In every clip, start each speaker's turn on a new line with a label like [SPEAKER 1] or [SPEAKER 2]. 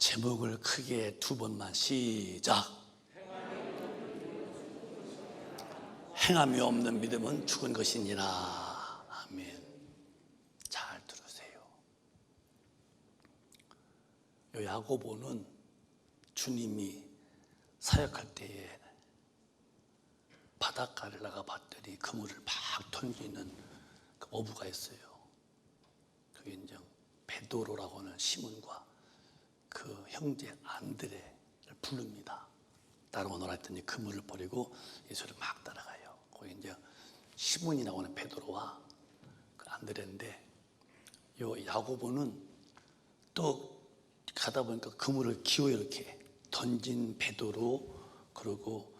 [SPEAKER 1] 제목을 크게 두 번만 시작. 행함이 없는 믿음은 죽은 것이니라. 아멘. 잘 들으세요. 요 야고보는 주님이 사역할 때에 바닷가를 나가 봤더니 그물을 막 던지는 그 어부가 있어요. 그게 이제 베드로라고 하는 시몬과 그 형제 안드레를 부릅니다. 따라오너라 했더니 그물을 버리고 예수를 막 따라가요. 거기 이제 시몬이라고 하는 베드로와 그 안드레인데, 요 야고보는 또 가다 보니까 그물을 기어 이렇게 던진 베드로 그리고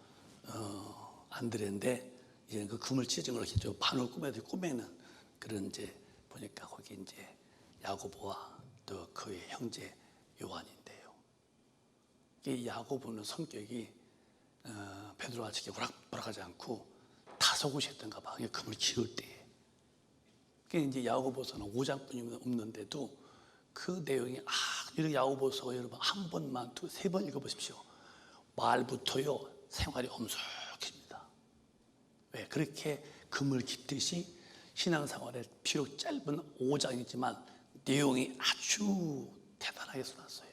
[SPEAKER 1] 안드레인데, 이제 그 그물 찢은 걸 이렇게 반을 꾸매는 그런 이제 보니까 거기 이제 야고보와 또 그의 형제 요한인데요. 이 야고보는 성격이 베드로와 같이 오락부락하지 않고 다소곳이었던가 봐. 그물 기울 때에. 그게 이제 야고보서는 5장뿐이 없는데도 그 내용이 이렇게 야고보서 여러분 한 번만 세 번 읽어보십시오. 말부터요 생활이 엄숙해집니다. 왜? 그렇게 그물 깊듯이 신앙생활에 비록 짧은 5장이지만 내용이 아주 대단하게 쏟았어요.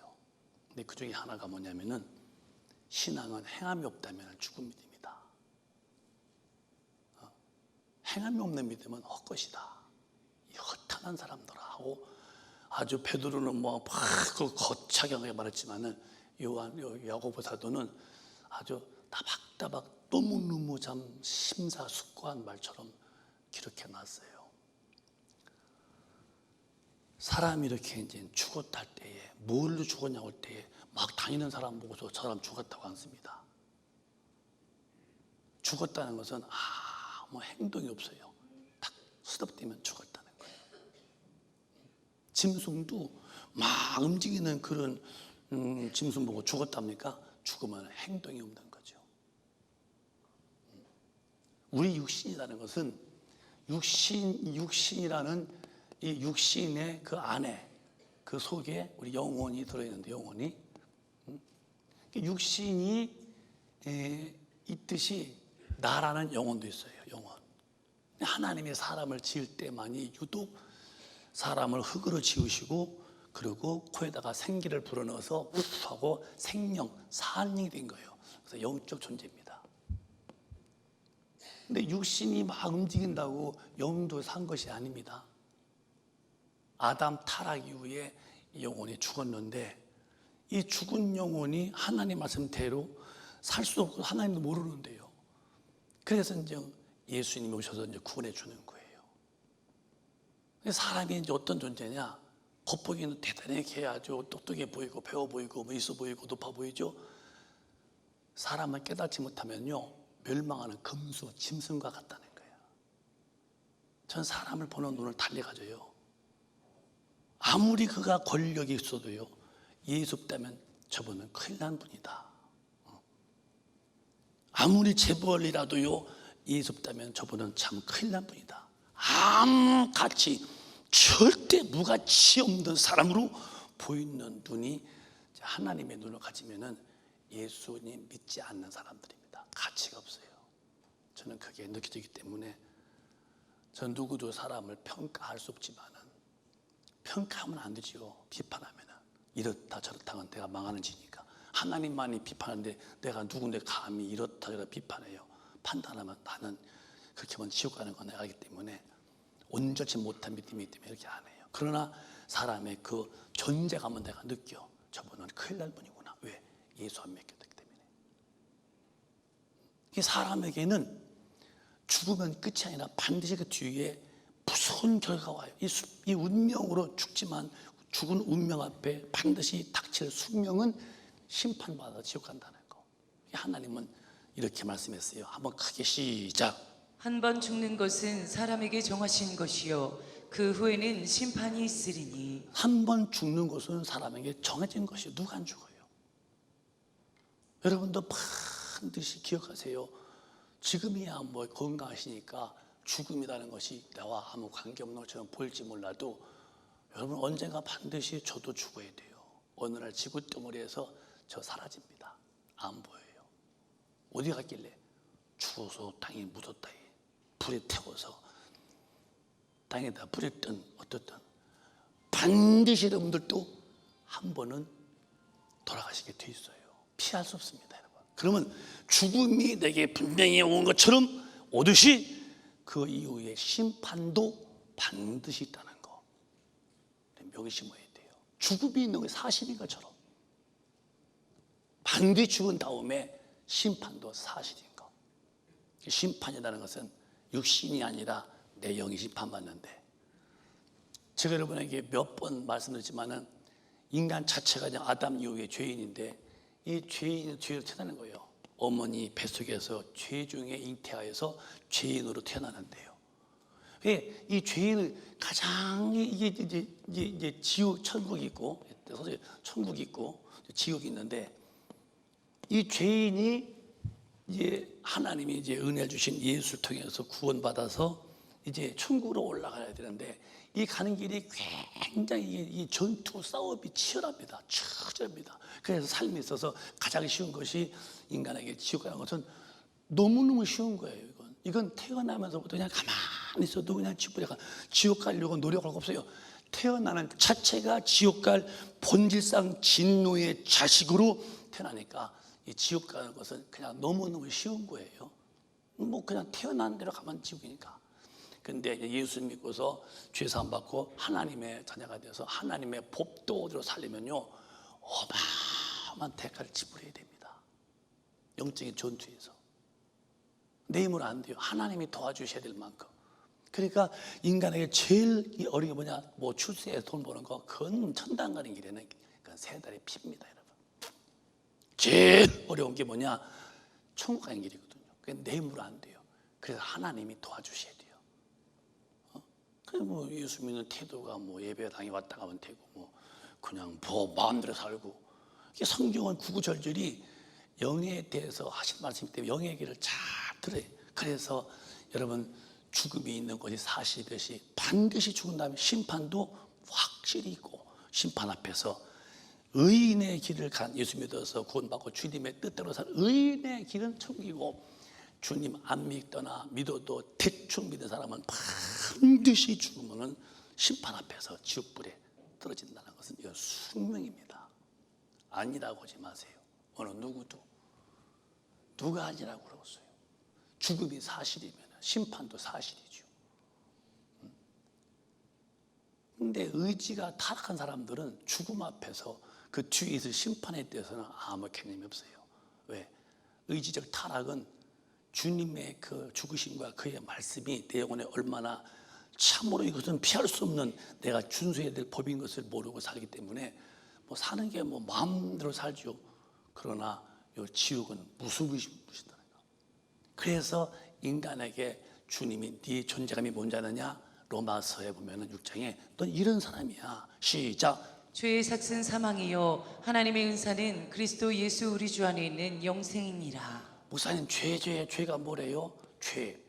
[SPEAKER 1] 근데 그 중에 하나가 뭐냐면은 신앙은 행함이 없다면 죽은 믿음이다. 행함이 없는 믿음은 헛것이다. 이 허탄한 사람들하고 아주 베드로는 뭐 거창하게 말했지만은 야고보 사도는 아주 따박따박 너무너무 참 심사숙고한 말처럼 기록해 놨어요. 사람이 이렇게 이제 죽었다 할 때에 뭘로 죽었냐고 할 때에 막 다니는 사람 보고서 저 사람 죽었다고 않습니다. 죽었다는 것은 아무 행동이 없어요. 딱 스톱되면 죽었다는 거예요. 짐승도 막 움직이는 그런 짐승 보고 죽었답니까? 죽으면 행동이 없는 거죠. 우리 육신이라는 것은 육신이라는 이 육신의 그 안에 그 속에 우리 영혼이 들어있는데, 영혼이 육신이 있듯이 나라는 영혼도 있어요. 영혼. 하나님이 사람을 지을 때만이 유독 사람을 흙으로 지으시고 그리고 코에다가 생기를 불어넣어서 우하고 생명, 살인이 된 거예요. 그래서 영적 존재입니다. 근데 육신이 막 움직인다고 영도 산 것이 아닙니다. 아담 타락 이후에 영혼이 죽었는데, 이 죽은 영혼이 하나님 말씀대로 살 수 없고 하나님도 모르는데요. 그래서 이제 예수님이 오셔서 이제 구원해 주는 거예요. 사람이 이제 어떤 존재냐? 겉보기는 대단하게 해야죠. 똑똑해 보이고 배워 보이고 뭐 있어 보이고 높아 보이죠. 사람을 깨닫지 못하면요 멸망하는 금수 짐승과 같다는 거예요. 전 사람을 보는 눈을 달리 가져요. 아무리 그가 권력이 있어도요 예수 없다면 저분은 큰일 난 분이다. 아무리 재벌이라도요 예수 없다면 저분은 참 큰일 난 분이다. 아무 가치 절대 무가치 없는 사람으로 보이는 눈이 하나님의 눈을 가지면은 예수님 믿지 않는 사람들입니다. 가치가 없어요. 저는 그게 느껴지기 때문에 전 누구도 사람을 평가할 수 없지만은 평가하면 안 되지요. 비판하면은 이렇다 저렇다는 내가 망하는 짓이니까. 하나님만이 비판하는데 내가 누군데 감히 이렇다 저렇다 비판해요. 판단하면 나는 그렇게 하면 지옥 가는 건 내가 알기 때문에 온전치 못한 믿음이기 때문에 이렇게 안 해요. 그러나 사람의 그 존재감은 내가 느껴. 저분은 큰일 날 분이구나. 왜? 예수 안 믿겼기 때문에. 이 사람에게는 죽으면 끝이 아니라 반드시 그 뒤에 무서운 결과가 와요. 이 운명으로 죽지만 죽은 운명 앞에 반드시 닥칠 숙명은 심판받아 지옥 간다는 거. 하나님은 이렇게 말씀했어요. 한번 크게 시작.
[SPEAKER 2] 한 번 죽는 것은 사람에게 정하신 것이요 그 후에는 심판이 있으리니.
[SPEAKER 1] 한 번 죽는 것은 사람에게 정해진 것이요. 누가 안 죽어요? 여러분도 반드시 기억하세요. 지금이야 뭐 건강하시니까 죽음이라는 것이 나와 아무 관계없는 것처럼 보일지 몰라도 여러분 언젠가 반드시 저도 죽어야 돼요. 어느 날 지구 덩어리에서 저 사라집니다. 안 보여요. 어디 갔길래? 추워서 땅에 묻었다. 불에 태워서 땅에다 뿌렸든 어떻든 반드시 여러분들도 한 번은 돌아가시게 돼 있어요. 피할 수 없습니다, 여러분. 그러면 죽음이 내게 분명히 온 것처럼 오듯이 그 이후에 심판도 반드시 있다는 거 명심해야 돼요. 죽음이 있는 게 사실인 것처럼 반드시 죽은 다음에 심판도 사실인 거. 심판이라는 것은 육신이 아니라 내 영이 심판받는데, 제가 여러분에게 몇 번 말씀드렸지만은 인간 자체가 그냥 아담 이후의 죄인인데, 이 죄인은 죄로 태어나는 거예요. 어머니 뱃속에서 죄 중에 잉태하여서 죄인으로 태어나는데요. 이 죄인을 가장 이게 이제 지옥, 천국이 있고, 천국이 있고 지옥이 있는데, 이 죄인이 이제 하나님이 이제 은혜를 주신 예수를 통해서 구원받아서 이제 천국으로 올라가야 되는데, 이 가는 길이 굉장히 이 전투 싸움이 치열합니다. 치열합니다. 그래서 삶에 있어서 가장 쉬운 것이 인간에게 지옥 가는 것은 너무너무 쉬운 거예요. 이건 태어나면서부터 그냥 가만히 있어도 그냥 지옥 가려고 노력할 거 없어요. 태어나는 자체가 지옥 갈 본질상 진노의 자식으로 태어나니까 이 지옥 가는 것은 그냥 너무너무 쉬운 거예요. 뭐 그냥 태어난 대로 가면 지옥이니까. 근데 예수 믿고서 죄사함 받고 하나님의 자녀가 되어서 하나님의 법도로 살려면요, 어마어마한 대가를 지불해야 됩니다. 영적인 전투에서 내 힘으로 안 돼요. 하나님이 도와주셔야 될 만큼. 그러니까 인간에게 제일 어려운 게 뭐냐? 뭐 출세에 돈 버는 거, 그건 천당 가는 길에는 그건 세 달의 피입니다, 여러분. 제일 어려운 게 뭐냐? 천국 가는 길이거든요. 그게 내 힘으로 안 돼요. 그래서 하나님이 도와주셔야 돼요. 그래 뭐 예수 믿는 태도가 뭐 예배당에 왔다 가면 되고 뭐 그냥 뭐 마음대로 살고, 이게 성경은 구구절절이 영에 대해서 하신 말씀이기 때문에 영의 얘기를 잘 들어요. 그래서 여러분, 죽음이 있는 것이 사실이듯이 반드시 죽은 다음에 심판도 확실히 있고, 심판 앞에서 의인의 길을 간 예수 믿어서 구원받고 주님의 뜻대로 산 의인의 길은 천국이고, 주님 안 믿거나 믿어도 대충 믿는 사람은 반드시 죽으면 심판 앞에서 지옥불에 떨어진다는 것은 이건 숙명입니다. 아니라고 하지 마세요. 어느 누구도 누가 아니라고 그러겠어요. 죽음이 사실이면 심판도 사실이죠. 근데 의지가 타락한 사람들은 죽음 앞에서 그 뒤에 있을 심판에 대해서는 아무 개념이 없어요. 왜? 의지적 타락은 주님의 그 죽으심과 그의 말씀이 내 영혼에 얼마나 참으로 이것은 피할 수 없는 내가 준수해야 될 법인 것을 모르고 살기 때문에 뭐 사는 게 뭐 마음대로 살죠. 그러나 이 지옥은 무수무시다는 거. 그래서 인간에게 주님이 네 존재감이 뭔지 아느냐? 로마서에 보면은 6장에 넌 이런 사람이야. 시작.
[SPEAKER 2] 죄의 삭은 사망이요 하나님의 은사는 그리스도 예수 우리 주 안에 있는 영생이니라.
[SPEAKER 1] 목사님, 죄가 뭐래요? 죄.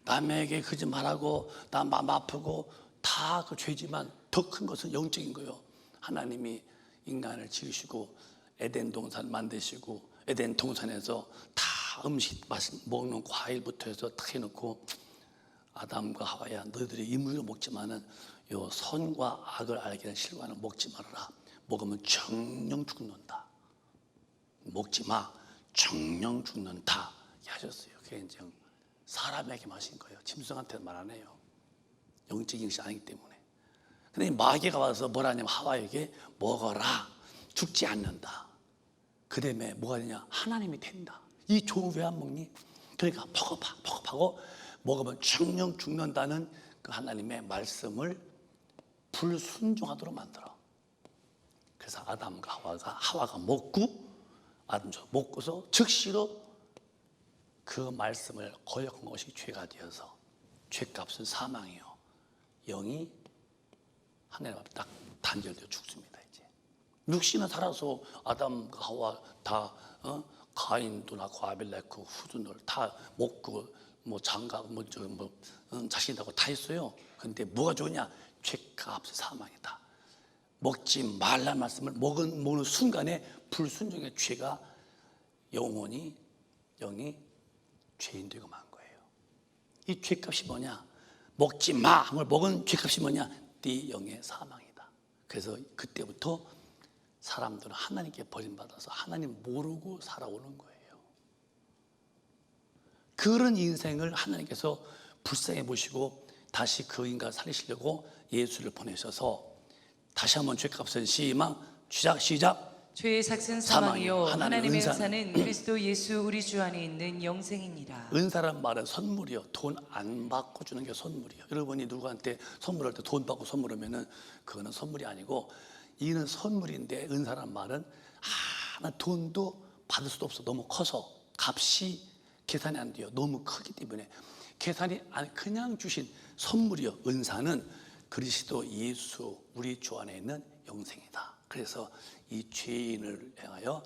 [SPEAKER 1] 남에게 거짓말하고 나 마음 아프고 다 그 죄지만 더 큰 것은 영적인 거예요. 하나님이 인간을 지으시고 에덴 동산 만드시고 에덴 동산에서 다 음식 먹는 과일부터 해서 다 해놓고 아담과 하와야 너희들이 이물로 먹지만은 요 선과 악을 알게 된 실과는 먹지 말아라. 먹으면 정령 죽는다. 먹지 마. 정령 죽는다 하셨어요. 그게 이제 사람에게 마신 거예요. 짐승한테는 말 안 해요. 영적인 것이 아니기 때문에. 근데 마귀가 와서 뭐라 하냐면 하와에게 먹어라. 죽지 않는다. 그 다음에 뭐가 되냐? 하나님이 된다. 이 종을 왜 안 먹니? 그러니까 퍼겁하고 먹으면 정령 죽는다는 그 하나님의 말씀을 불순종하도록 만들어. 그래서 아담과 하와가 먹고 아담도 먹고서 즉시로 그 말씀을 거역한 것이 죄가 되어서 죄값은 사망이요, 영이 하나님 앞에 딱 단절되어 죽습니다. 이제 육신은 살아서 아담과 하와 다 가인도 낳고 아벨 낳고 후도 다 먹고 뭐 장가고 자식 낳고 다 했어요. 근데 뭐가 좋으냐? 죄값은 사망이다. 먹지 말라는 말씀을 먹는 순간에 불순종의 죄가 영이 죄인 되고 만 거예요. 이 죄값이 뭐냐? 먹지 마! 을 먹은 죄값이 뭐냐? 네 영의 사망이다. 그래서 그때부터 사람들은 하나님께 버림받아서 하나님 모르고 살아오는 거예요. 그런 인생을 하나님께서 불쌍히 보시고 다시 그 인간을 살리시려고 예수를 보내셔서 다시 한번 죄값은 시작.
[SPEAKER 2] 죄의 삭은
[SPEAKER 1] 사망이요.
[SPEAKER 2] 사망이요 하나님의
[SPEAKER 1] 은사는
[SPEAKER 2] 은사는 그리스도 예수 우리 주 안에 있는 영생이니라.
[SPEAKER 1] 은사란 말은 선물이요. 돈 안 받고 주는 게 선물이요. 여러분이 누구한테 선물할 때 돈 받고 선물하면은 그거는 선물이 아니고, 이는 선물인데 은사란 말은 하나 돈도 받을 수도 없어. 너무 커서 값이 계산이 안 돼요. 너무 크기 때문에 계산이 안, 그냥 주신 선물이요. 은사는 그리스도 예수 우리 주 안에 있는 영생이다. 그래서 이 죄인을 향하여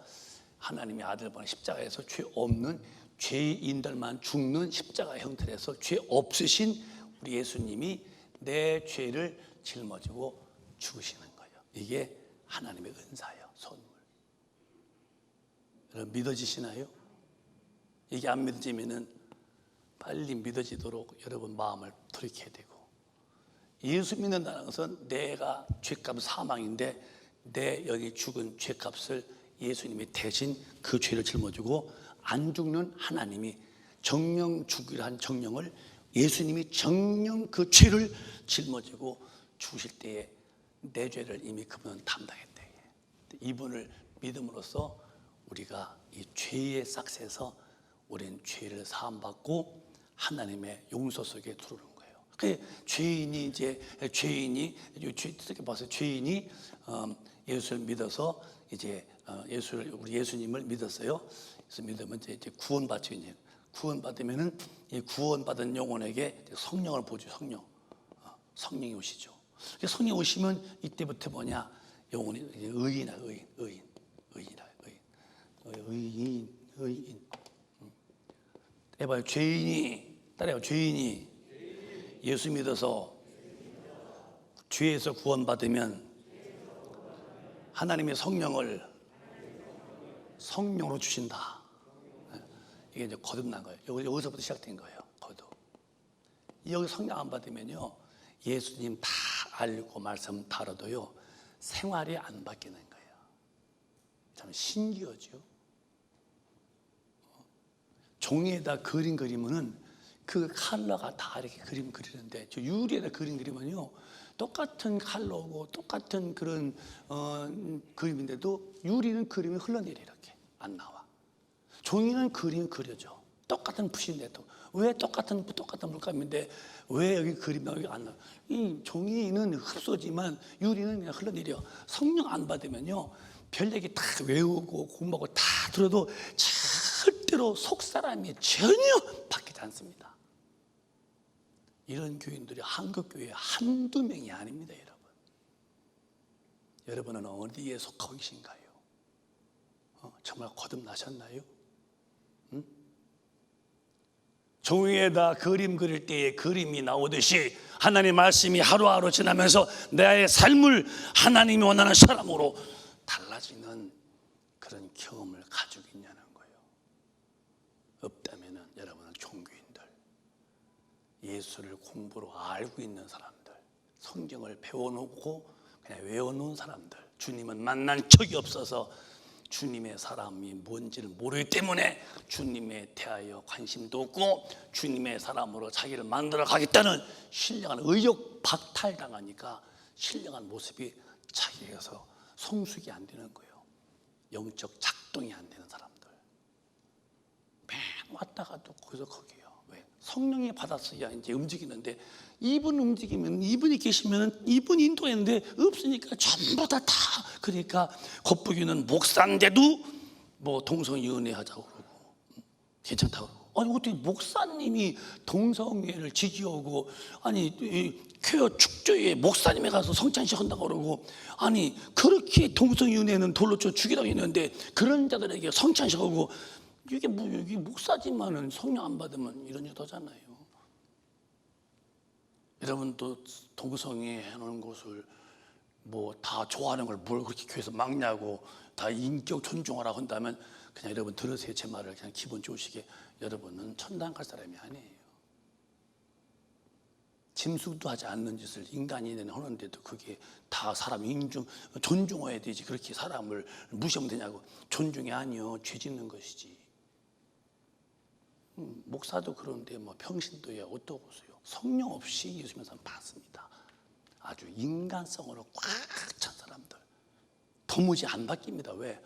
[SPEAKER 1] 하나님의 아들 보내 십자가에서 죄 없는 죄인들만 죽는 십자가 형태에서 죄 없으신 우리 예수님이 내 죄를 짊어지고 죽으시는 거예요. 이게 하나님의 은사예요. 선물. 여러분 믿어지시나요? 이게 안 믿어지면은 빨리 믿어지도록 여러분 마음을 돌이켜야 되고, 예수 믿는다는 것은 내가 죄값 사망인데 내 여기 죽은 죄값을 예수님이 대신 그 죄를 짊어지고, 안 죽는 하나님이 정령 죽이라 한 정령을 예수님이 정령 그 죄를 짊어지고 죽으실 때에 내 죄를 이미 그분은 담당했대. 이분을 믿음으로써 우리가 이 죄의 싹스에서 우리는 죄를 사함받고 하나님의 용서 속에 들어오는 거예요. 죄인이 어떻게 봐서 죄인이 예수를 믿어서 이제 우리 예수님을 믿었어요. 그래서 믿으면 이제 구원받죠. 이제 구원받으면은 이 구원받은 영혼에게 성령을 보죠. 성령이 오시죠. 성령이 오시면 이때부터 뭐냐? 영혼이 의인이라. 해봐요. 따라해요. 죄인이 예수 믿어서 죄에서 구원받으면 하나님의 성령으로 주신다. 이게 이제 거듭난 거예요. 여기서부터 시작된 거예요. 여기 성령 안 받으면요, 예수님 다 알고 말씀 다 알아도요, 생활이 안 바뀌는 거예요. 참 신기하죠. 종이에다 그림 그리면은 그 컬러가 다 이렇게 그림 그리는데, 저 유리에다 그림 그리면요, 똑같은 컬러고 똑같은 그런 그림인데도 유리는 그림이 흘러내려 이렇게 안 나와. 종이는 그림이 그려져. 똑같은 붓인데도 왜 똑같은 물감인데 왜 여기 그림 여기 안 나와? 이 종이는 흡수지만 유리는 그냥 흘러내려. 성령 안 받으면요, 별 얘기 다 외우고 공부하고 다 들어도 절대로 속 사람이 전혀 바뀌지 않습니다. 이런 교인들이 한국 교회에 한두 명이 아닙니다, 여러분. 여러분은 어디에 속하고 계신가요? 정말 거듭나셨나요? 응? 종이에다 그림 그릴 때에 그림이 나오듯이 하나님의 말씀이 하루하루 지나면서 나의 삶을 하나님이 원하는 사람으로 달라지는 그런 경험을 가지고 있냐는 거예요. 없다면 여러분은 종교인들, 예수를 공부로 알고 있는 사람들, 성경을 배워놓고 그냥 외워놓은 사람들, 주님은 만난 적이 없어서 주님의 사람이 뭔지를 모르기 때문에 주님에 대하여 관심도 없고 주님의 사람으로 자기를 만들어 가겠다는 신령한 의욕 박탈당하니까 신령한 모습이 자기에게서 성숙이 안 되는 거예요. 영적 작동이 안 되는 사람들, 맨 왔다가도 거기서 거기요. 왜? 성령이 받았어야 이제 움직이는데, 이분 움직이면, 이분이 계시면, 이분 인도했는데 없으니까 전부 다 그러니까 겉보기는 목사인데도 뭐 동성연애 하자고 그러고 괜찮다고 그러고, 아니 어떻게 목사님이 동성애를 지지하고, 아니 이 쾌어 축제에 목사님에 가서 성찬식 한다고 그러고, 아니 그렇게 동성연애는 돌로 쳐 죽이라고 했는데 그런 자들에게 성찬식하고, 이게 뭐 여기 목사지만은 성령 안 받으면 이런 짓 하잖아요. 여러분도 동성애 해놓은 곳을 뭐 다 좋아하는 걸 뭘 그렇게 교회에서 막냐고, 다 인격 존중하라고 한다면 그냥 여러분 들으세요. 제 말을 그냥 기분 좋으시게. 여러분은 천당 갈 사람이 아니에요. 짐승도 하지 않는 짓을 인간이 하는데도 그게 다 사람 존중해야 되지. 그렇게 사람을 무시하면 되냐고. 존중이 아니요, 죄 짓는 것이지. 목사도 그런데 뭐 평신도야 어떠보세요? 성령 없이 예수님의 삶 봤습니다. 아주 인간성으로 꽉 찬 사람들 도무지 안 바뀝니다. 왜?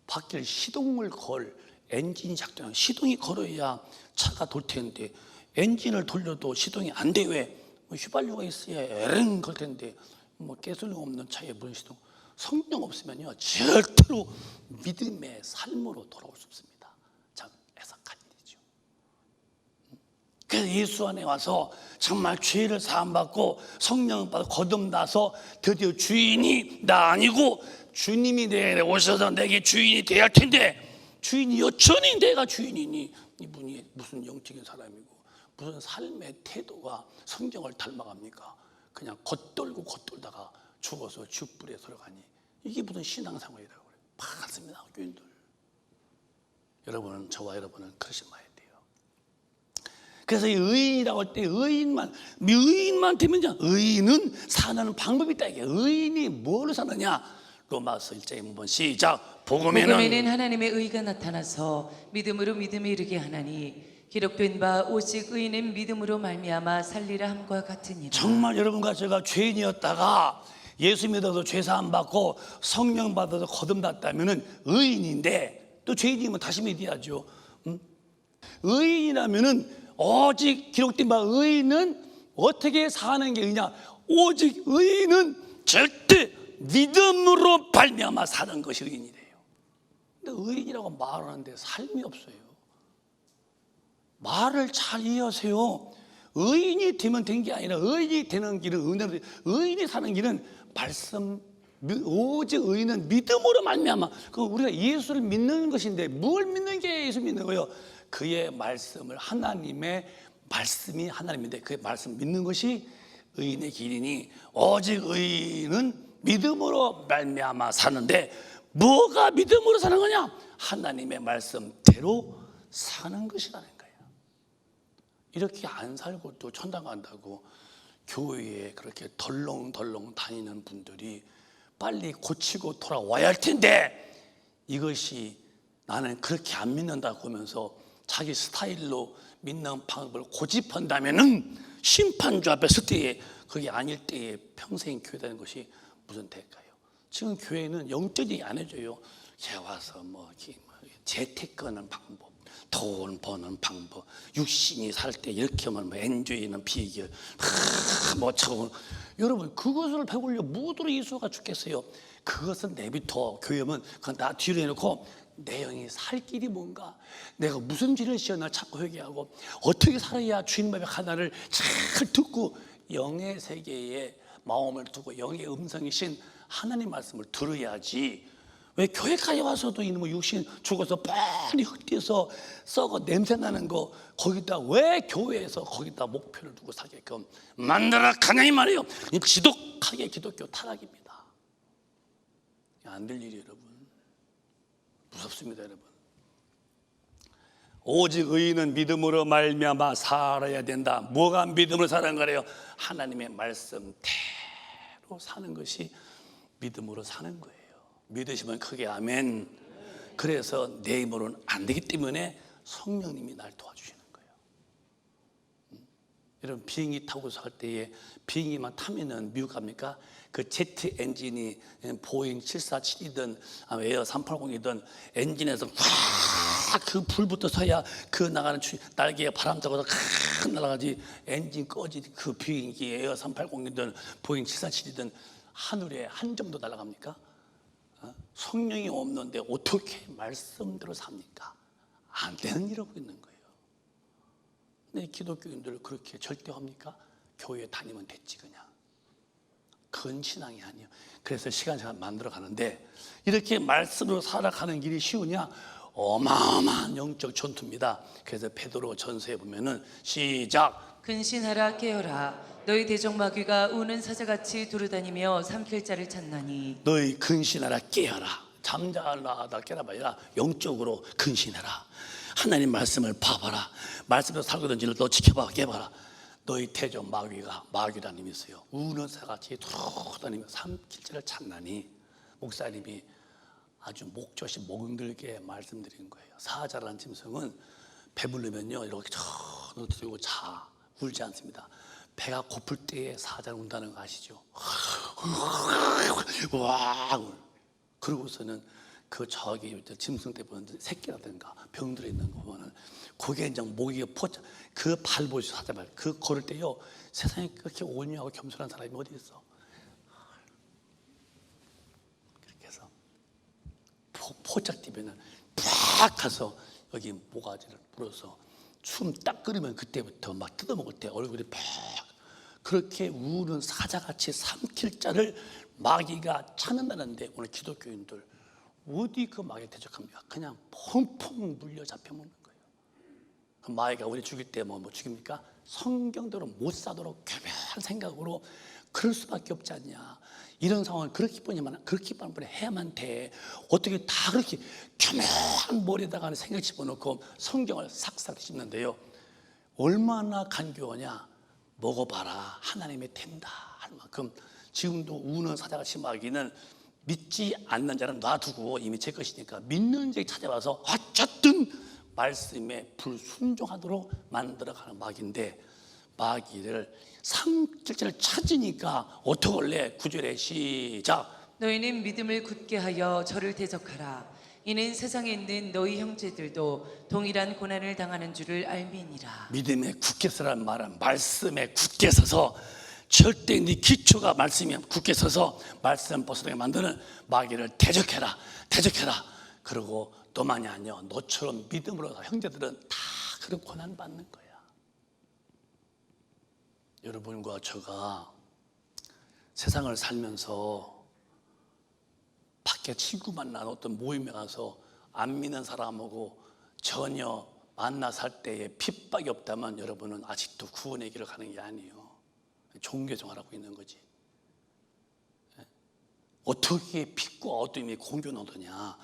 [SPEAKER 1] 바뀔 시동을 걸 엔진이 작동하고, 시동이 걸어야 차가 돌 텐데 엔진을 돌려도 시동이 안 돼. 왜? 뭐 휘발유가 있어야 에랭 걸 텐데 뭐 가솔린 없는 차에 무슨 시동. 성령 없으면요 절대로 믿음의 삶으로 돌아올 수 없습니다. 참 애석한 일이죠. 그래서 예수 안에 와서 정말 죄를 사함받고 성령 받아 거듭나서 드디어 주인이 나 아니고 주님이 내 오셔서 내게 주인이 돼야 할 텐데, 주인이 여전히 내가 주인이니 이분이 무슨 영적인 사람이고 무슨 삶의 태도가 성경을 닮아갑니까? 그냥 겉돌다가 죽어서 죽불에 들어가니 이게 무슨 신앙생활이라고 그래요. 반습니다, 교인들. 여러분은, 저와 여러분은 그러지 마야 돼요. 그래서 이 의인이라고 할 때 의인만 되면, 의인은 사는 방법이 있다. 이게 의인이 뭘 사느냐? 로마서 1장 한번 시작.
[SPEAKER 2] 복음에는 하나님의 의가 나타나서 믿음으로 믿음에 이르게 하나니 기록된 바 오직 의인은 믿음으로 말미암아 살리라 함과 같으니라.
[SPEAKER 1] 정말 여러분과 제가 죄인이었다가 예수 믿어서 죄사함 받고 성령 받아서 거듭났다면은 의인인데, 또 죄인이면 다시 믿어야죠. 의인이라면은 오직 기록된 바 의인은 어떻게 사는 게 의냐? 오직 의인은 절대 믿음으로 발명하며 사는 것이 의인이래요. 근데 의인이라고 말하는데 삶이 없어요. 말을 잘 이해하세요. 의인이 되면 된 게 아니라 의인이 되는 길은 은혜로, 의인이 사는 길은 말씀, 오직 의인은 믿음으로 말미암아. 그 우리가 예수를 믿는 것인데 뭘 믿는 게 예수 믿는 거예요? 그의 말씀을, 하나님의 말씀이 하나님인데 그의 말씀 믿는 것이 의인의 길이니, 오직 의인은 믿음으로 말미암아 사는데, 뭐가 믿음으로 사는 거냐? 하나님의 말씀대로 사는 것이라는 거예요. 이렇게 안 살고 또 천당 간다고 교회에 그렇게 덜렁덜렁 다니는 분들이 빨리 고치고 돌아와야 할 텐데, 이것이 나는 그렇게 안 믿는다고 하면서 자기 스타일로 믿는 방법을 고집한다면은 심판주 앞에 설 때에, 그게 아닐 때에 평생 교회 다니는 것이 무슨 대가요? 지금 교회는 영적이 안 해줘요. 제 와서 뭐 재테크하는 방법, 돈 버는 방법, 육신이 살 때 이렇게 하면 뭐 엔조이는 비결, 뭐 저거. 여러분, 그것을 배우려 무도로 예수가 죽겠어요. 그것은 내비터. 교회면 그건 나 뒤로 해놓고 내 영이 살 길이 뭔가, 내가 무슨 죄를 지었나 자꾸 회개하고 어떻게 살아야 주인 법의 하나를 잘 듣고 영의 세계에 마음을 두고 영의 음성이신 하나님 말씀을 들어야지. 왜 교회까지 와서도 이놈의 육신 죽어서 빨리 흙띠에서 썩어 냄새나는 거, 거기다 왜 교회에서 거기다 목표를 두고 살게끔 만들어 가냐 이 말이에요. 지독하게 기독교 타락입니다. 안 될 일이 여러분. 무섭습니다 여러분. 오직 의인은 믿음으로 말미암아 살아야 된다. 뭐가 믿음으로 사는 거래요? 하나님의 말씀대로 사는 것이 믿음으로 사는 거예요. 믿으시면 크게 아멘. 그래서 내 힘으로는 안 되기 때문에 성령님이 날 도와주시는 거예요. 여러분, 비행기 타고서 할 때에 비행기만 타면은 미국 갑니까? 그 제트 엔진이 보잉 747이든 에어 380이든 엔진에서 그 불부터 서야 그 나가는 날개에 바람 잡아서 칵 날아가지. 엔진 꺼지 그 비행기 에어 380이든 보잉 747이든 하늘에 한 점도 날아갑니까? 성령이 없는데 어떻게 말씀대로 삽니까? 안 되는 일을 하고 있는 거예요. 근데 기독교인들 그렇게 절대 합니까? 교회 다니면 됐지 그냥. 그건 신앙이 아니에요. 그래서 시간차가 만들어 가는데, 이렇게 말씀으로 살아가는 길이 쉬우냐? 어마어마한 영적 전투입니다. 그래서 베드로 전서에 보면은 시작.
[SPEAKER 2] 근신하라 깨어라 너희 대적 마귀가 우는 사자같이 두루다니며 삼킬 자를 찾나니
[SPEAKER 1] 너희 근신하라 깨어라. 잠자라다 깨어봐야 영적으로 근신해라. 하나님 말씀을 봐봐라. 말씀으로 살거든지를 너 지켜봐 깨봐라. 너희 대적 마귀라는 힘이 있어요. 우는 사같이 돌아다니며 삼킬 자를 찾나니. 목사님이 아주 목젖이 멍들게 말씀드린 거예요. 사자라는 짐승은 배부르면요 이렇게 저 들고 자 울지 않습니다. 배가 고플 때에 사자는 운다는 거 아시죠? 와, 그러고서는 그 저기 짐승 때 보는 새끼라든가 병들어 있는 거 보면은 그게 이제 목이 포자 그 발 보시죠 사자발 그 걸을 때요 세상에 그렇게 온유하고 겸손한 사람이 어디 있어? 그렇게 해서 포착 뛰면은 팍 가서 여기 모가지를 물어서 춤 딱 끓이면 그때부터 막 뜯어먹을 때 얼굴이 팍 그렇게 우는 사자같이 삼킬 자를 마귀가 찾는다는데 오늘 기독교인들 어디 그 마귀에 대적합니까? 그냥 펑펑 물려 잡혀 먹는 거예요. 그 마귀가 우리 죽일 때 뭐 죽입니까? 성경대로 못 사도록 교묘한 생각으로 그럴 수밖에 없지 않냐. 이런 상황을 그렇게 뻔히 해야만 돼. 어떻게 다 그렇게 교묘한 머리에다가 생각 집어넣고 성경을 싹싹 씹는데요. 얼마나 간교하냐. 먹어봐라. 하나님의 된다 할 만큼 지금도 우는 사자같이 마귀는 믿지 않는 자는 놔두고 이미 제 것이니까 믿는 자에 찾아와서 어쨌든 말씀에 불순종하도록 만들어가는 마귀인데 마귀를 삼킬자를 찾으니까 어떡할래? 9절에 시작.
[SPEAKER 2] 너희는 믿음을 굳게 하여 저를 대적하라. 이는 세상에 있는 너희 형제들도 동일한 고난을 당하는 줄을 알미니라.
[SPEAKER 1] 믿음에 굳게 서라는 말은 말씀에 굳게 서서 절대 네 기초가 말씀이면 굳게 서서 말씀 벗어나게 만드는 마귀를 대적해라. 그리고 너만이 아니야. 너처럼 믿음으로 형제들은 다 그런 고난 받는 거야. 여러분과 저가 세상을 살면서 밖에 친구 만나 어떤 모임에 가서 안 믿는 사람하고 전혀 만나 살 때에 핍박이 없다면 여러분은 아직도 구원의 길을 가는 게 아니에요. 종교생활하고 있는 거지. 어떻게 빛과 어둠이 공존하더냐,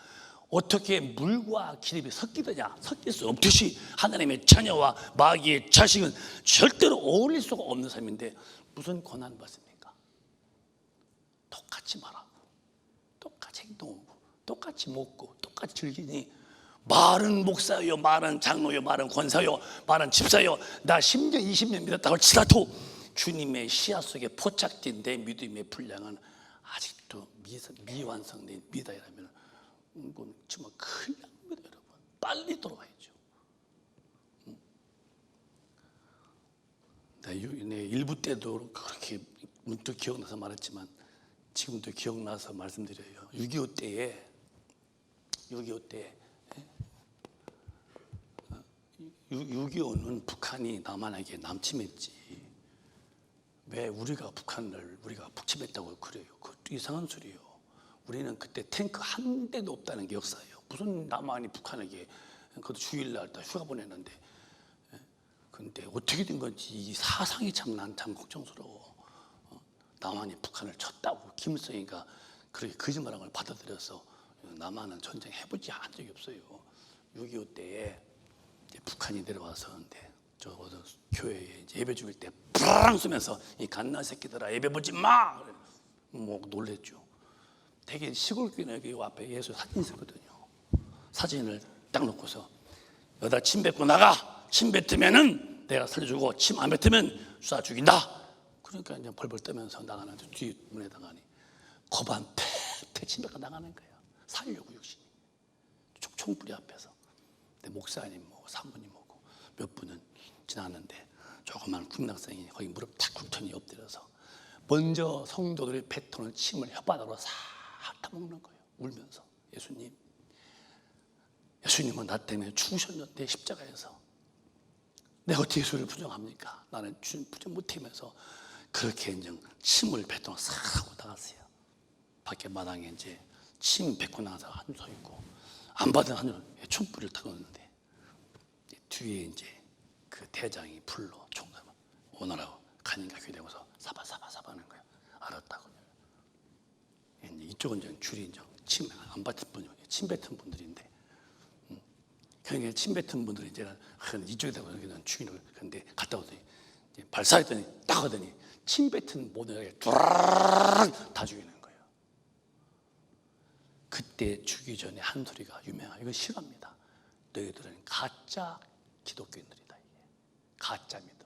[SPEAKER 1] 어떻게 물과 기름이 섞이더냐. 섞일 수 없듯이 하나님의 자녀와 마귀의 자식은 절대로 어울릴 수가 없는 삶인데 무슨 고난 받습니까? 똑같이 말하고 똑같이 행동하고 똑같이 먹고 똑같이 즐기니 말은 목사요, 말은 장로요, 말은 권사요, 말은 집사요, 나 10년 20년 믿었다고 치다도 주님의 씨앗 속에 포착된 내 믿음의 분량은 아직도 미완성된 미다이라면 정말 큰일 납니다. 여러분 빨리 돌아와야죠. 내 일부 때도 그렇게 문득 기억나서 말했지만 지금도 기억나서 말씀드려요. 6.25 때에 6.25는 북한이 남한에게 남침했지. 왜 우리가 북한을 우리가 북침했다고 그래요? 그것도 이상한 소리예요. 우리는 그때 탱크 한 대도 없다는 게 역사예요. 무슨 남한이 북한에게 그것도 주일날 다 휴가 보냈는데, 근데 어떻게 된 건지 이 사상이 참 난 참 걱정스러워. 남한이 북한을 쳤다고 김일성이가 그렇게 거짓말한 걸 받아들여서 남한은 전쟁 해보지 한 적이 없어요. 6.25 때에 북한이 내려와서 저 교회에 예배 죽일 때 뿌랑 쏘면서 이 갓난 새끼들아 예배 보지 마! 뭐 놀랬죠. 되게 시골 교회 여기 앞에 예수 사진 있었거든요. 사진을 딱 놓고서 여기다 침 뱉고 나가. 침 뱉으면은 내가 살려주고 침 안 뱉으면 쏴 죽인다. 그러니까 이제 벌벌 떠면서 나가는 뒤 문에 나가니 거반 팩 침 뱉고 나가는 거야. 살려고 육신이 총뿌리 앞에서. 근데 목사님 뭐 사모님 뭐고 몇 분은 지나갔는데 조그만 군락생이 거기 무릎 탁 꿇더니 엎드려서 먼저 성도들이 뱉어놓은 침을 혓바닥으로 싹 닦아먹는 거예요. 울면서 예수님은 나 때문에 죽으셨는데 십자가에서 내가 어떻게 예수를 부정합니까? 나는 주님 부정 못하면서 그렇게 이제 침을 뱉어 싹 하고 나갔어요. 밖에 마당에 이제 침 뱉고 나가서 한 서 있고 안 받은 한 촛불을 타놓는데 뒤에 이제 그 대장이 불러 총감 오너라고 간인가 교회 되고서 사바 하는 거예요. 알았다고. 이제 이쪽은 이제 줄이 이제 안 뱉은 분이 침 뱉은 분들인데, 그러니까 침 뱉은 분들이 이제 이쪽에 대고 주인을 근데 갔다 오더니 발사했더니 딱 하더니 침 뱉은 모든 애를 다 죽이는 거예요. 그때 죽기 전에 한 소리가 유명해요. 이거 싫어합니다. 너희들은 가짜 기독교인들이다. 이게 가짜 믿음.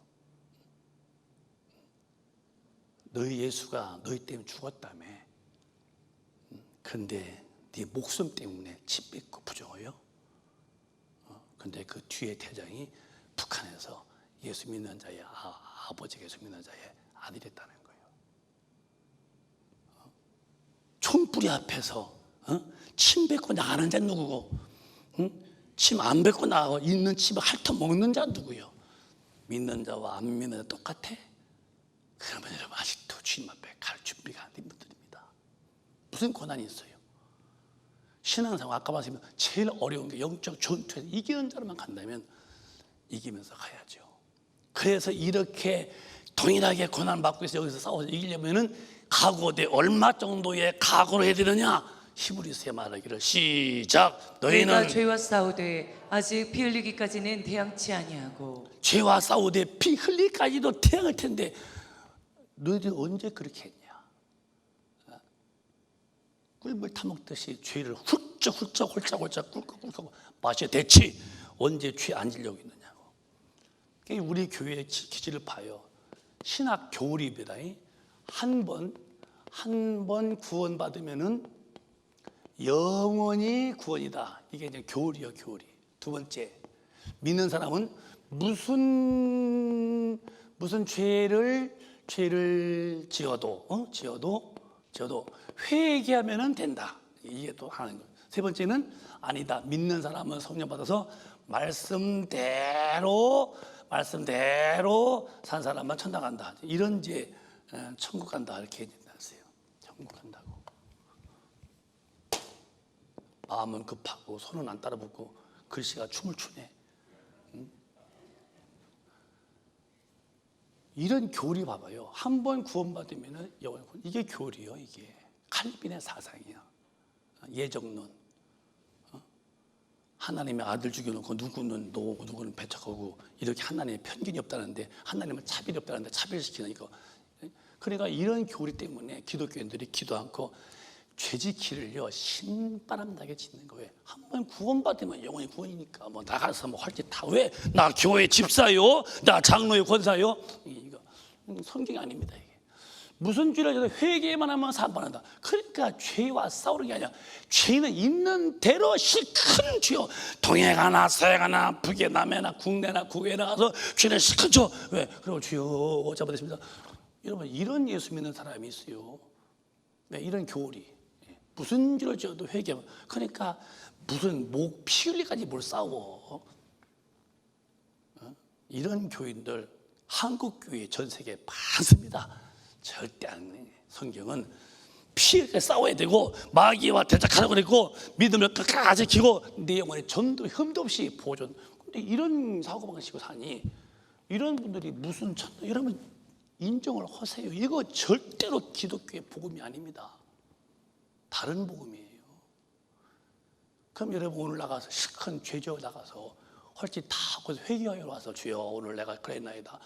[SPEAKER 1] 너희 예수가 너희 때문에 죽었다며. 근데 네 목숨 때문에 침 뱉고 부정해요. 근데 그 뒤에 대장이 북한에서 예수 믿는 자의 아버지가 예수 믿는 자의 아들이었다는 거예요. 총뿌리 앞에서 침 뱉고 나가는 자 누구고, 침 안 뱉고 나가고 있는 침을 핥아 먹는 자 누구요? 믿는 자와 안 믿는 자 똑같아? 그러면 여러분 아직도 주님 앞에 갈 준비가 안 된 분들입니다. 무슨 고난이 있어요? 신앙생활 아까 말씀드린 제일 어려운 게 영적 전투에서 이기는 자로만 간다면 이기면서 가야죠. 그래서 이렇게 동일하게 고난을 받고 있어 여기서 싸워서 이기려면은 각오대 얼마 정도의 각오를 해야 되느냐? 히브리서에 말하기를 시작. 너희는
[SPEAKER 2] 내가 죄와 싸우되 아직 피 흘리기까지는 대항치 아니하고.
[SPEAKER 1] 죄와 싸우되 피 흘리기까지도 태양할 텐데 너희들이 언제 그렇게 했냐? 꿀물 타먹듯이 죄를 훌쩍 꿀꺽 마셔 대치 언제 죄 안 지려고 있느냐고. 우리 교회의 기질을 봐요. 신학 교리입니다. 한 번 구원받으면은 영원히 구원이다. 이게 이제 교리요, 교리. 두 번째, 믿는 사람은 무슨 죄를 지어도 회개하면은 된다. 이게 또 하는 거예요. 세 번째는 아니다. 믿는 사람은 성령 받아서 말씀대로 산 사람만 천당 간다. 이런 이제 천국 간다 이렇게 얘기했어요. 천국 간다고. 마음은 급하고 손은 안 따라붙고 글씨가 춤을 추네. 이런 교리 봐봐요. 한 번 구원받으면 영원히 이게 교리요. 이게 칼빈의 사상이야. 예정론. 하나님의 아들 죽여놓고 누구는 노고 누구는 배척하고 이렇게 하나님의 편견이 없다는데 하나님은 차별이 없다는데 차별시키는 이거. 그러니까 이런 교리 때문에 기독교인들이 기도 않고 죄지기를요 신바람나게 짓는 거예요. 한 번 구원받으면 영원히 구원이니까 뭐 나가서 뭐 할 짓 다 왜? 나 교회 집사요, 나 장로요, 권사요. 이거 성경이 아닙니다. 이게 무슨 죄를 져도 회개만 하면 사함받는다. 그러니까 죄와 싸우는 게 아니라 죄는 있는 대로 실컷 죄요. 동해 가나 서해 가나 북에 남해나 국내나 국외에 나가서 죄를 실컷 져. 왜? 그리고 주여 잡아드렸습니다. 여러분 이런 예수 믿는 사람이 있어요. 네, 이런 교리. 무슨 죄를 지어도 회개하면 그러니까 무슨 목 피 흘리까지 뭘 싸워. 이런 교인들 한국 교회 전 세계에 많습니다. 절대 안 해. 성경은 피해 싸워야 되고 마귀와 대적하라고 그랬고 믿음을 끝까지 지키고 내 영혼의 전도 흠도 없이 보존. 근데 이런 사고방식으로 사니 이런 분들이 무슨 여러분 인정을 하세요. 이거 절대로 기독교의 복음이 아닙니다. 다른 복음이에요. 그럼 여러분 오늘 나가서 시큰 죄지어 나가서 헐짓 다 하고 회개하여 와서 주여 오늘 내가 그랬나이다.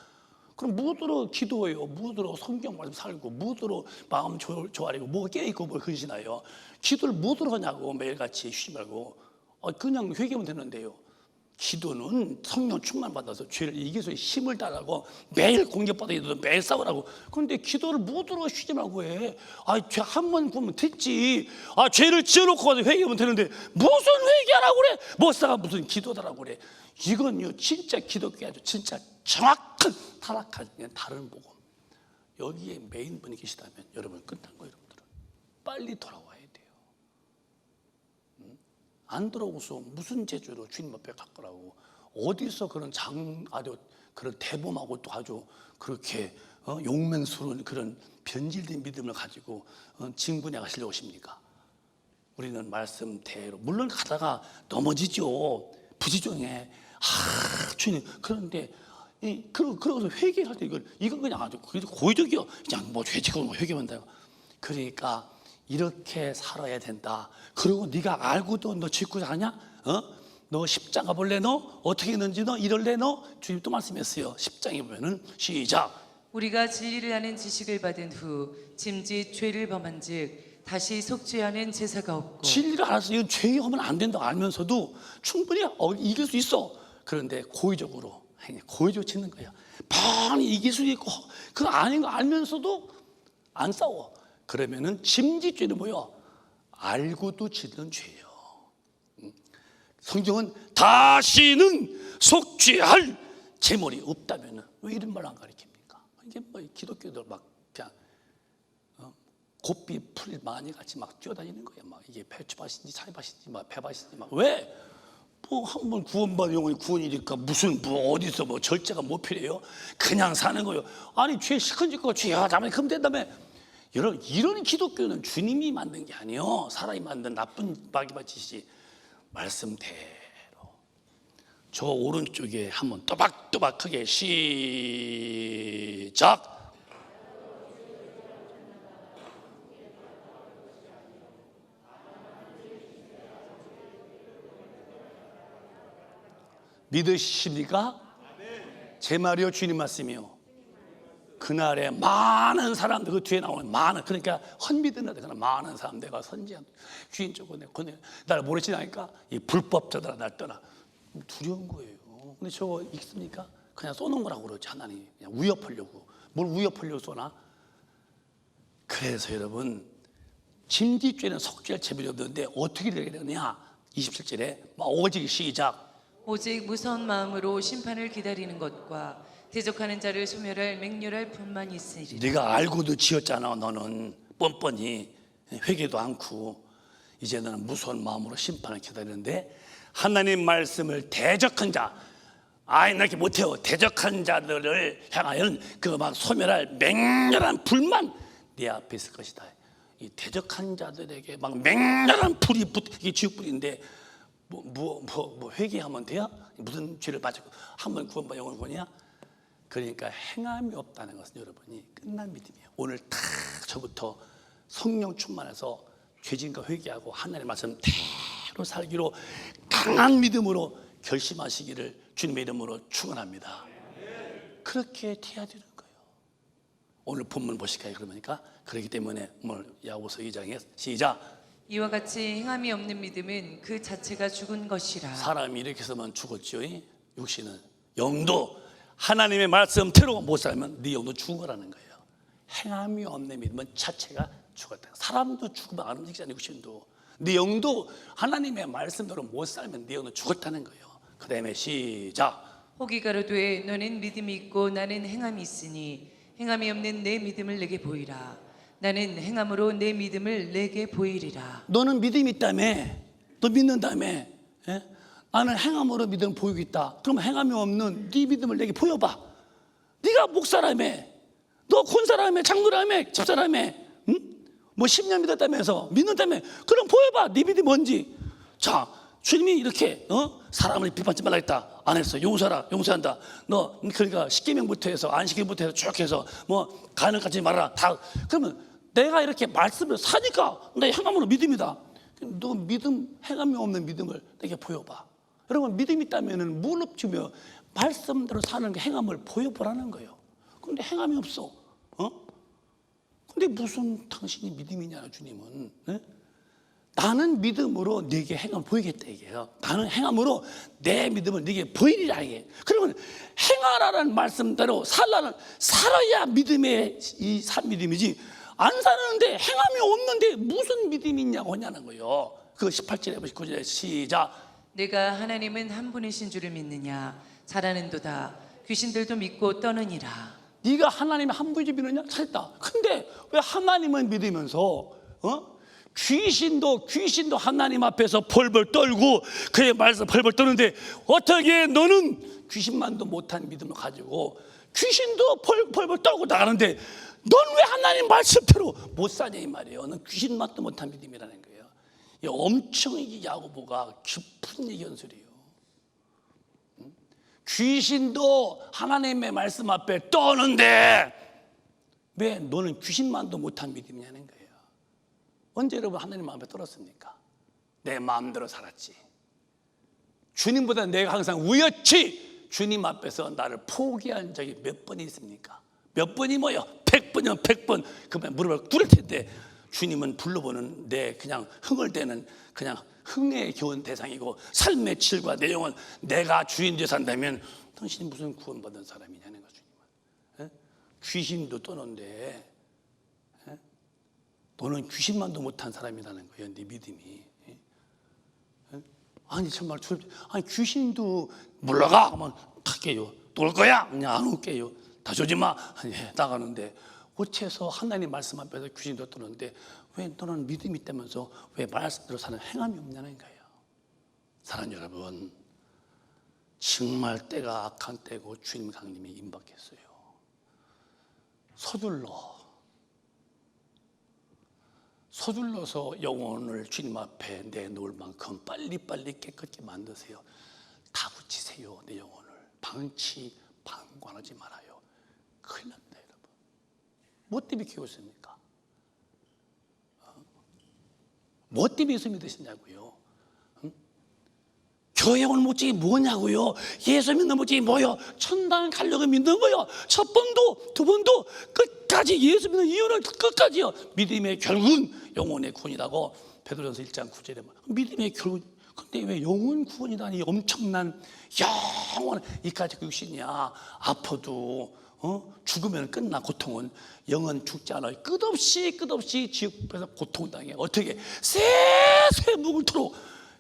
[SPEAKER 1] 그럼 무엇으로 기도해요? 무엇으로 성경 말씀 살고 무엇으로 마음 조아리고 뭐 깨있고 뭘 근신하여 기도를 무엇으로 하냐고 매일같이 쉬지 말고 그냥 회개하면 되는데요. 기도는 성령 충만 받아서 죄를 이기기 위해서 힘을 달라고 매일 공격받아도 매일 싸우라고. 그런데 기도를 무엇으로 쉬지 말고 해? 죄 한 번 구우면 됐지. 죄를 지어놓고 가서 회개하면 되는데 무슨 회개하라고 그래? 목사가 무슨 기도다라고 그래? 이건요 진짜 기독교 아주 진짜 정확한 타락한 다른 복음. 여기에 메인분이 계시다면 여러분 끝난 거예요. 여러분들은 빨리 돌아와야 돼요. 안 돌아오고서 무슨 재주로 주님 앞에 갈 거라고. 어디서 그런 그런 대범하고 또 아주 그렇게 용맹스러운 그런 변질된 믿음을 가지고 진군에 가시려고 하십니까? 우리는 말씀대로 물론 가다가 넘어지죠. 부지중에 주님. 그런데 그러고서 회개할 때 이건 그냥 아주 고의적이요. 그냥 뭐 회개하고 뭐 회개한다. 그러니까 이렇게 살아야 된다. 그리고 네가 알고도 너 짓고 사냐? 너 십자가 볼래? 너 어떻게 했는지 너 이럴래? 너 주님 또 말씀했어요. 10장에 보면은 시작.
[SPEAKER 2] 우리가 진리를 아는 지식을 받은 후 짐짓 죄를 범한즉 다시 속죄하는 제사가 없고
[SPEAKER 1] 진리를 알아서 이건 죄하면 안 된다고 알면서도 충분히 이길 수 있어. 그런데 고의적으로 짓는 거야. 뻔히 이길 수 있고 그거 아닌 거 알면서도 안 싸워. 그러면은 짐짓죄는 뭐야? 알고도 짓는 죄예요. 성경은 다시는 속죄할 재물이 없다면은 왜 이런 말 안 가르칩니까? 이게 뭐 기독교들 막 그냥 곱비 풀 많이 같이 막 뛰어다니는 거예요. 막 이게 배추밭인지 사이밭인지 막 배밭인지 막 왜? 뭐 한 번 구원받은 영혼이 구원이니까 무슨 뭐 어디서 뭐 절제가 뭐 필요해요? 그냥 사는 거예요. 아니 죄 시큰짓고 죄하다면 그럼 된다며. 여러분 이런 기독교는 주님이 만든 게 아니요. 사람이 만든 나쁜 마귀밭이지. 말씀대로 저 오른쪽에 한번 또박또박 크게 시작. 믿으십니까? 제 말이요 주님 말씀이요. 그날에 많은 사람들 그 뒤에 나오는 많은 그러니까 헌미드는 그냥 많은 사람 내가 선지한 주인 쪽으로 나를 모르지 않으니까 이 불법자들아 날 떠나 두려운 거예요. 근데 저거 있습니까? 그냥 쏘는 거라고 그러지 하나님 그냥 위협하려고 뭘 위협하려고 쏘나? 그래서 여러분 짐짓죄는 속죄할 재물이 없는데 어떻게 되느냐? 27절에 오직 시작.
[SPEAKER 2] 오직 무서운 마음으로 심판을 기다리는 것과 대적하는 자를 소멸할 맹렬할 뿐만 있으리라.
[SPEAKER 1] 네가 알고도 지었잖아. 너는 뻔뻔히 회개도 않고 이제 너는 무서운 마음으로 심판을 기다리는데 하나님 말씀을 대적한 자 나 이렇게 못해요. 대적한 자들을 향하여는 그 막 소멸할 맹렬한 불만 네 앞에 있을 것이다. 이 대적한 자들에게 막 맹렬한 불이 이게 지옥불인데 뭐 회개하면 돼요? 무슨 죄를 맞고 한번 구원받아 영원히 구원이야? 그러니까 행함이 없다는 것은 여러분이 끝난 믿음이에요. 오늘 딱 저부터 성령 충만해서 죄진과 회개하고 하나님의 말씀 대로 살기로 강한 믿음으로 결심하시기를 주님의 이름으로 축원합니다. 그렇게 돼야 되는 거예요. 오늘 본문 보실까요? 그러니까 그렇기 때문에 오늘 야고보서 2장에 시작.
[SPEAKER 2] 이와 같이 행함이 없는 믿음은 그 자체가 죽은 것이라.
[SPEAKER 1] 사람이 이렇게 해서만 죽었지요. 육신은 영도 하나님의 말씀대로 못 살면 네 영도 죽은 거라는 거예요. 행함이 없는 믿음은 자체가 죽었다. 사람도 죽으면 안 움직이잖아요. 육신도. 네 영도 하나님의 말씀대로 못 살면 네 영도 죽었다는 거예요. 그 다음에 시작.
[SPEAKER 2] 혹이 가로되 너는 믿음이 있고 나는 행함이 있으니 행함이 없는 내 믿음을 내게 보이라. 나는 행함으로 내 믿음을 내게 보이리라.
[SPEAKER 1] 너는 믿음이 있다며. 너 믿는다며. 예? 나는 행함으로 믿음을 보이고 있다. 그럼 행함이 없는 네 믿음을 내게 보여봐. 네가 목사라며. 너 군사라며. 장로라며. 집사라며. 응? 뭐 10년 믿었다면서 믿는다며. 그럼 보여봐. 네 믿음이 뭔지. 자, 주님이 이렇게 사람을 비판하지 말라 했다. 안 했어. 용서하라. 용서한다. 너 그러니까 십계명부터 해서 안식일부터 해서 쭉 해서 뭐 간을 갖지 말아라. 다 그러면 내가 이렇게 말씀을 사니까 내 행함으로 믿음이다. 너 믿음 행함이 없는 믿음을 내게 보여봐. 여러분 믿음이 있다면은 무릎지며 말씀대로 사는 게 행함을 보여보라는 거예요. 그런데 행함이 없어. 근데 무슨 당신이 믿음이냐 주님은? 네? 나는 믿음으로 네게 행함을 보이겠다 이게요. 나는 행함으로 내 믿음을 네게 보이리라 이게. 그러면 행하라는 말씀대로 살아야 믿음의 이 믿음이지. 안 사는데 행함이 없는데 무슨 믿음이 있냐고 하냐는 거예요. 그 18절에 19절에 시작.
[SPEAKER 2] 내가 하나님은 한 분이신 줄을 믿느냐? 잘하는도다. 귀신들도 믿고 떠느니라.
[SPEAKER 1] 네가 하나님의 한 분이지 믿느냐? 잘했다. 근데 왜 하나님은 믿으면서 귀신도 하나님 앞에서 벌벌 떨고 그의 말씀 벌벌 떠는데 어떻게 너는 귀신만도 못한 믿음을 가지고 귀신도 벌벌 떨고 나가는데 넌 왜 하나님 말씀대로 못 사냐 이 말이에요. 넌 귀신만도 못한 믿음이라는 거예요. 엄청 이게 야고보가 깊은 얘기 연설이에요. 귀신도 하나님의 말씀 앞에 떠는데 왜 너는 귀신만도 못한 믿음이냐는 거예요. 언제 여러분 하나님 마음에 떨었습니까? 내 마음대로 살았지. 주님보다 내가 항상 우였지. 주님 앞에서 나를 포기한 적이 몇 번이 있습니까? 몇 번이 뭐요? 100번이면 100번. 그러면 무릎을 꿇을 텐데 주님은 불러보는 내 그냥 흥얼대는 그냥 흥에 겨운 대상이고 삶의 질과 내용은 내가 주인 되어 산다면 당신이 무슨 구원받은 사람이냐는 거죠. 주님은. 귀신도 떠는데 너는 귀신만도 못한 사람이라는 거예요. 네 믿음이. 아니 정말 아니 귀신도 물러가 하면 갈게요. 또 올 거야? 그냥 안 올게요. 다 조지 마. 아니, 나가는데 어째서 하나님 말씀 앞에서 귀신도 떠는데 왜 너는 믿음이 있다면서 왜 말씀대로 사는 행함이 없냐는 거예요. 사랑하는 여러분, 정말 때가 악한 때고 주님 강림이 임박했어요. 서둘러서 영혼을 주님 앞에 내놓을 만큼 빨리빨리 깨끗게 만드세요. 다 붙이세요. 내 영혼을 방치방관하지 말아요. 큰일 납니다, 여러분. 뭐 때문에 키웠습니까? 뭐 때문에 예수 믿으시냐고요? 교회 오는 목적이 뭐냐고요? 예수 믿는 목적이 뭐요? 천당 가려고 믿는 거요. 첫 번도 두 번도 끝까지 예수 믿는 이유는 끝까지요. 믿음의 결국은 영혼의 구원이라고 베드로전서 1장 9절에 믿음의 결국. 근데 왜 영혼 구원이라니 엄청난 영원 이까지 육신이야. 아파도 죽으면 끝나. 고통은 영은 죽지 않아요. 끝없이 지옥에서 고통당해. 어떻게 세세 묵을토록.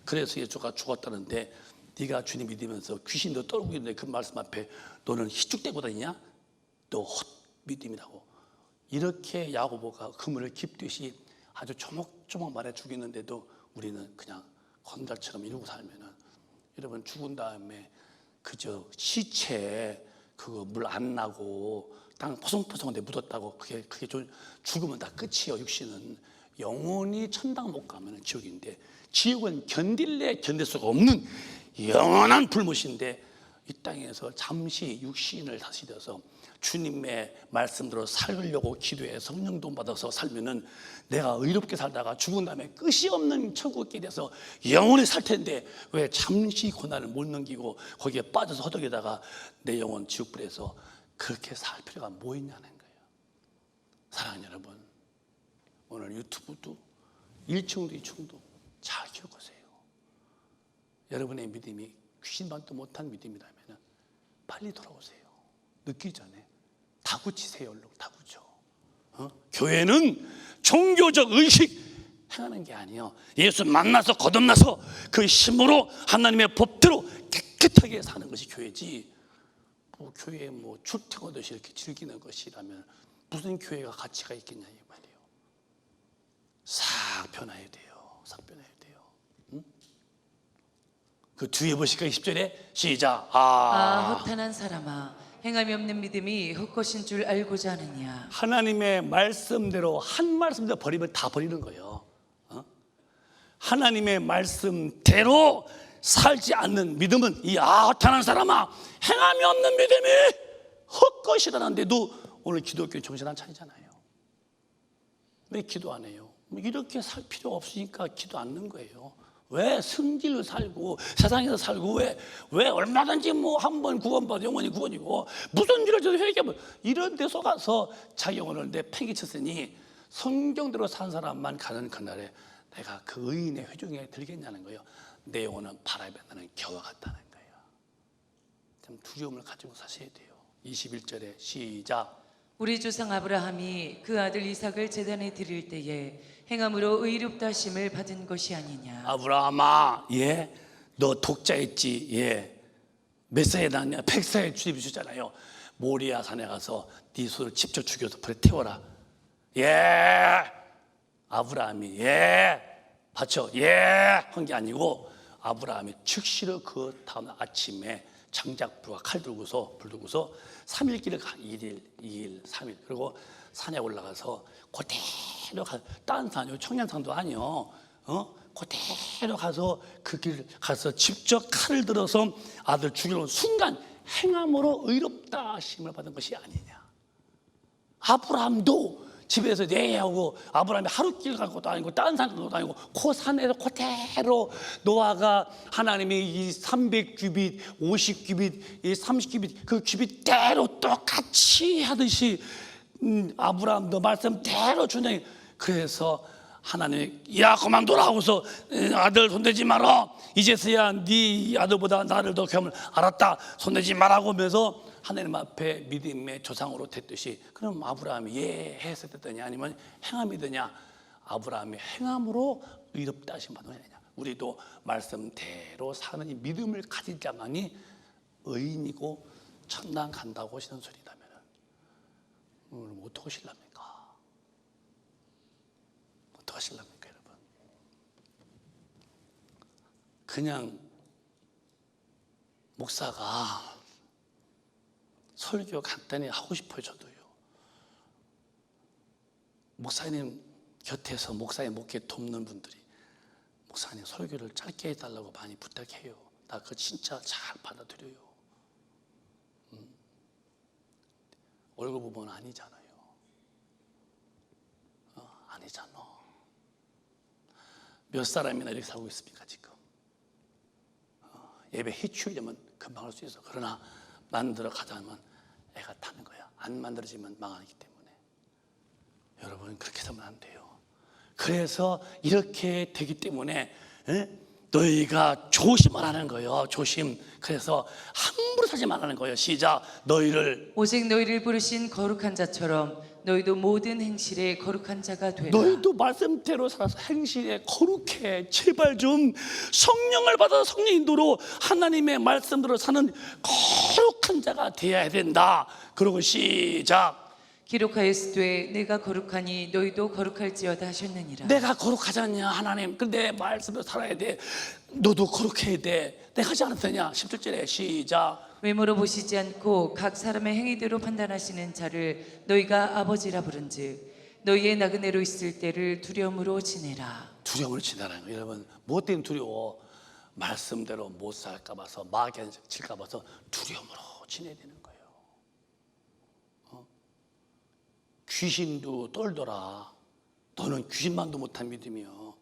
[SPEAKER 1] 그래서 예수가 죽었다는데 네가 주님 믿으면서 귀신도 떨고 있는데 그 말씀 앞에 너는 희죽대고 다니냐? 너 헛믿음이라고. 이렇게 야고보가 그물을 깁듯이 아주 조목조목 말해주고 있는데도 우리는 그냥 건달처럼 이러고 살면은 여러분 죽은 다음에 그저 시체에 그거 물 안 나고 땅 포송포송한데 묻었다고 그게 좀 죽으면 다 끝이에요. 육신은 영원히 천당 못 가면 지옥인데 지옥은 견딜 수가 없는 영원한 불못인데 이 땅에서 잠시 육신을 다스려서 주님의 말씀대로 살려고 기도해 성령도 받아서 살면은 내가 의롭게 살다가 죽은 다음에 끝이 없는 천국에 돼서 영원히 살 텐데 왜 잠시 고난을 못 넘기고 거기에 빠져서 허덕이다가 내 영혼 지옥불에서 그렇게 살 필요가 뭐 있냐는 거예요. 사랑하는 여러분, 오늘 유튜브도 1층도 2층도 잘 기억하세요. 여러분의 믿음이 귀신만도 못한 믿음이라면 빨리 돌아오세요. 늦기 전에 다 굳히세요. 얼른 다 굳혀. 교회는 종교적 의식 행하는 게 아니에요. 예수 만나서 거듭나서 그 힘으로 하나님의 법대로 깨끗하게 사는 것이 교회지. 뭐 교회에 뭐 출퇴근하듯이 이렇게 즐기는 것이라면 무슨 교회가 가치가 있겠냐 이 말이에요. 싹 변화해야 돼요. 싹 변화해야 돼요. 그 뒤에 보실까요? 10절에 시작.
[SPEAKER 2] 허탄한 사람아, 행함이 없는 믿음이 헛것인 줄 알고자 하느냐. 하나님의
[SPEAKER 1] 말씀대로 한 말씀대로 버리면 다 버리는 거예요. 하나님의 말씀대로 살지 않는 믿음은 이 허탄한 사람아, 행함이 없는 믿음이 헛것이라는데도 오늘 기독교 정신 안 차리잖아요. 왜 기도 안 해요? 이렇게 살 필요 없으니까 기도 안 하는 거예요. 왜 승질로 살고 세상에서 살고 왜 얼마든지 뭐 한 번 구원받아 영원히 구원이고 무슨 일을 저도 회개하면 이런 데서 가서 자기 영혼을 내 팽개쳤으니 성경대로 산 사람만 가는 그날에 내가 그 의인의 회중에 들겠냐는 거예요. 내 영혼은 바람에 나는 겨와 같다는 거예요. 참 두려움을 가지고 사셔야 돼요. 21절에 시작.
[SPEAKER 2] 우리 조상 아브라함이 그 아들 이삭을 제단에 드릴 때에 행함으로 의롭다 하심을 받은 것이 아니냐.
[SPEAKER 1] 아브라함아, 너 독자였지. 몇 살에 낳았냐? 100살에 주님이 주잖아요. 모리아 산에 가서 네 손을 직접 죽여서 불에 태워라. 아브라함이 받쳐 한 게 아니고 아브라함이 즉시로 그 다음 아침에 장작불과 불 들고서 3일 길을 가. 1일, 2일, 3일. 그리고 산에 올라가서 그대로 딴 산이요, 청년산도 아니요. 그대로 가서 그 길 가서 직접 칼을 들어서 아들 죽이려는 순간 행함으로 의롭다 하심을 받은 것이 아니냐. 아브라함도 집에서 내하고 아브라함이 하루길 간 것도 아니고 다른 산 간 것도 아니고 그 산에서 그대로 노아가 하나님이 이 300규빗, 50규빗, 이 30규빗 그 규빗대로 똑같이 하듯이 아브라함도 말씀대로 준행해. 그래서 하나님이 야 그만둬라 하고서 아들 손대지 마라. 이제서야 네 아들보다 나를 더 귀함을 알았다. 손대지 말라고 하면서 하나님 앞에 믿음의 조상으로 됐듯이, 그럼 아브라함이 예 해서 됐더냐 아니면 행함이 되냐? 아브라함이 행함으로 의롭다 하심 받는 거냐? 우리도 말씀대로 사는 이 믿음을 가진 자만이 의인이고 천당 간다고 하시는 소리라면 오늘 어떻게 하실랍니까? 어떻게 하실랍니까 여러분? 그냥 목사가 설교 간단히 하고 싶어요. 저도요. 목사님 곁에서 목사의 목회 돕는 분들이 목사님 설교를 짧게 해달라고 많이 부탁해요. 나 그거 진짜 잘 받아들여요. 얼굴 보면 아니잖아요. 아니잖아. 몇 사람이나 이렇게 살고 있습니까 지금? 예배 해치우려면 금방 할 수 있어. 그러나 만들어 가자면 애가 타는 거야. 안 만들어지면 망하기 때문에. 여러분 그렇게 하면 안 돼요. 그래서 이렇게 되기 때문에 너희가 조심을 하는 거예요. 조심. 그래서 함부로 살지 말라는 거예요. 시작. 너희를
[SPEAKER 2] 오직 너희를 부르신 거룩한 자처럼 너희도 모든 행실에 거룩한 자가 되라.
[SPEAKER 1] 너희도 말씀대로 살아서 행실에 거룩해. 제발 좀 성령을 받아서 성령 인도로 하나님의 말씀대로 사는 거룩한 자가 되어야 된다. 그러고 시작.
[SPEAKER 2] 기록하였으되 내가 거룩하니 너희도 거룩할지어다 하셨느니라.
[SPEAKER 1] 내가 거룩하지 않냐 하나님. 근데 말씀대로 살아야 돼. 너도 거룩해야 돼. 내가 하지 않았느냐. 17절에 시작.
[SPEAKER 2] 외모로 보시지 않고 각 사람의 행위대로 판단하시는 자를 너희가 아버지라 부른즉 너희의 나그네로 있을 때를 두려움으로 지내라.
[SPEAKER 1] 두려움을 지내라는 거예요. 여러분 무엇 때문에 두려워? 말씀대로 못 살까 봐서, 마귀한테 칠까 봐서 두려움으로 지내야 되는 거예요. 귀신도 떨더라. 너는 귀신만도 못한 믿음이요.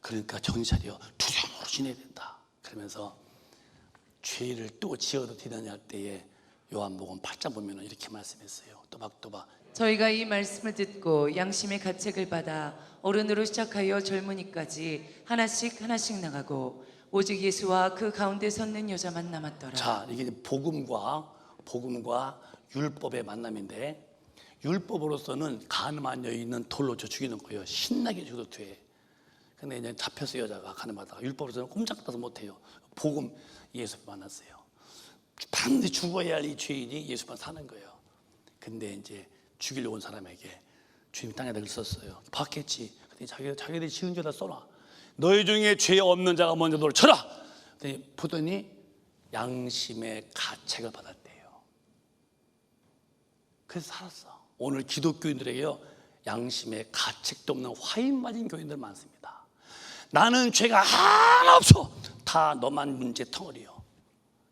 [SPEAKER 1] 그러니까 정신 차려. 두려움으로 지내야 된다. 그러면서 죄를 또 지어도 되느냐 할 때에 요한복음 8장 보면 이렇게 말씀했어요. 또박또박
[SPEAKER 2] 저희가 이 말씀을 듣고 양심의 가책을 받아 어른으로 시작하여 젊은이까지 하나씩 나가고 오직 예수와 그 가운데 섰는 여자만 남았더라.
[SPEAKER 1] 자, 이게 복음과 율법의 만남인데, 율법으로서는 가늠한 여인은 돌로 죽이는 거예요. 신나게 죽여도 돼. 근데 이제 잡혀서 여자가 가늠하다가 율법으로서는 꼼짝도 못해요. 복음 예수 만났어요. 반드시 죽어야 할 이 죄인이 예수만 사는 거예요. 근데 이제 죽이려고 온 사람에게 주님 땅에다 글 썼어요. 봤겠지. 근데 자기들이 지은 죄다 써놔. 너희 중에 죄 없는 자가 먼저 너를 쳐라. 근데 보더니 양심의 가책을 받았대요. 그래서 살았어. 오늘 기독교인들에게요, 양심의 가책도 없는 화인 맞은 교인들 많습니다. 나는 죄가 하나 없어. 다 너만 문제 덩어리요.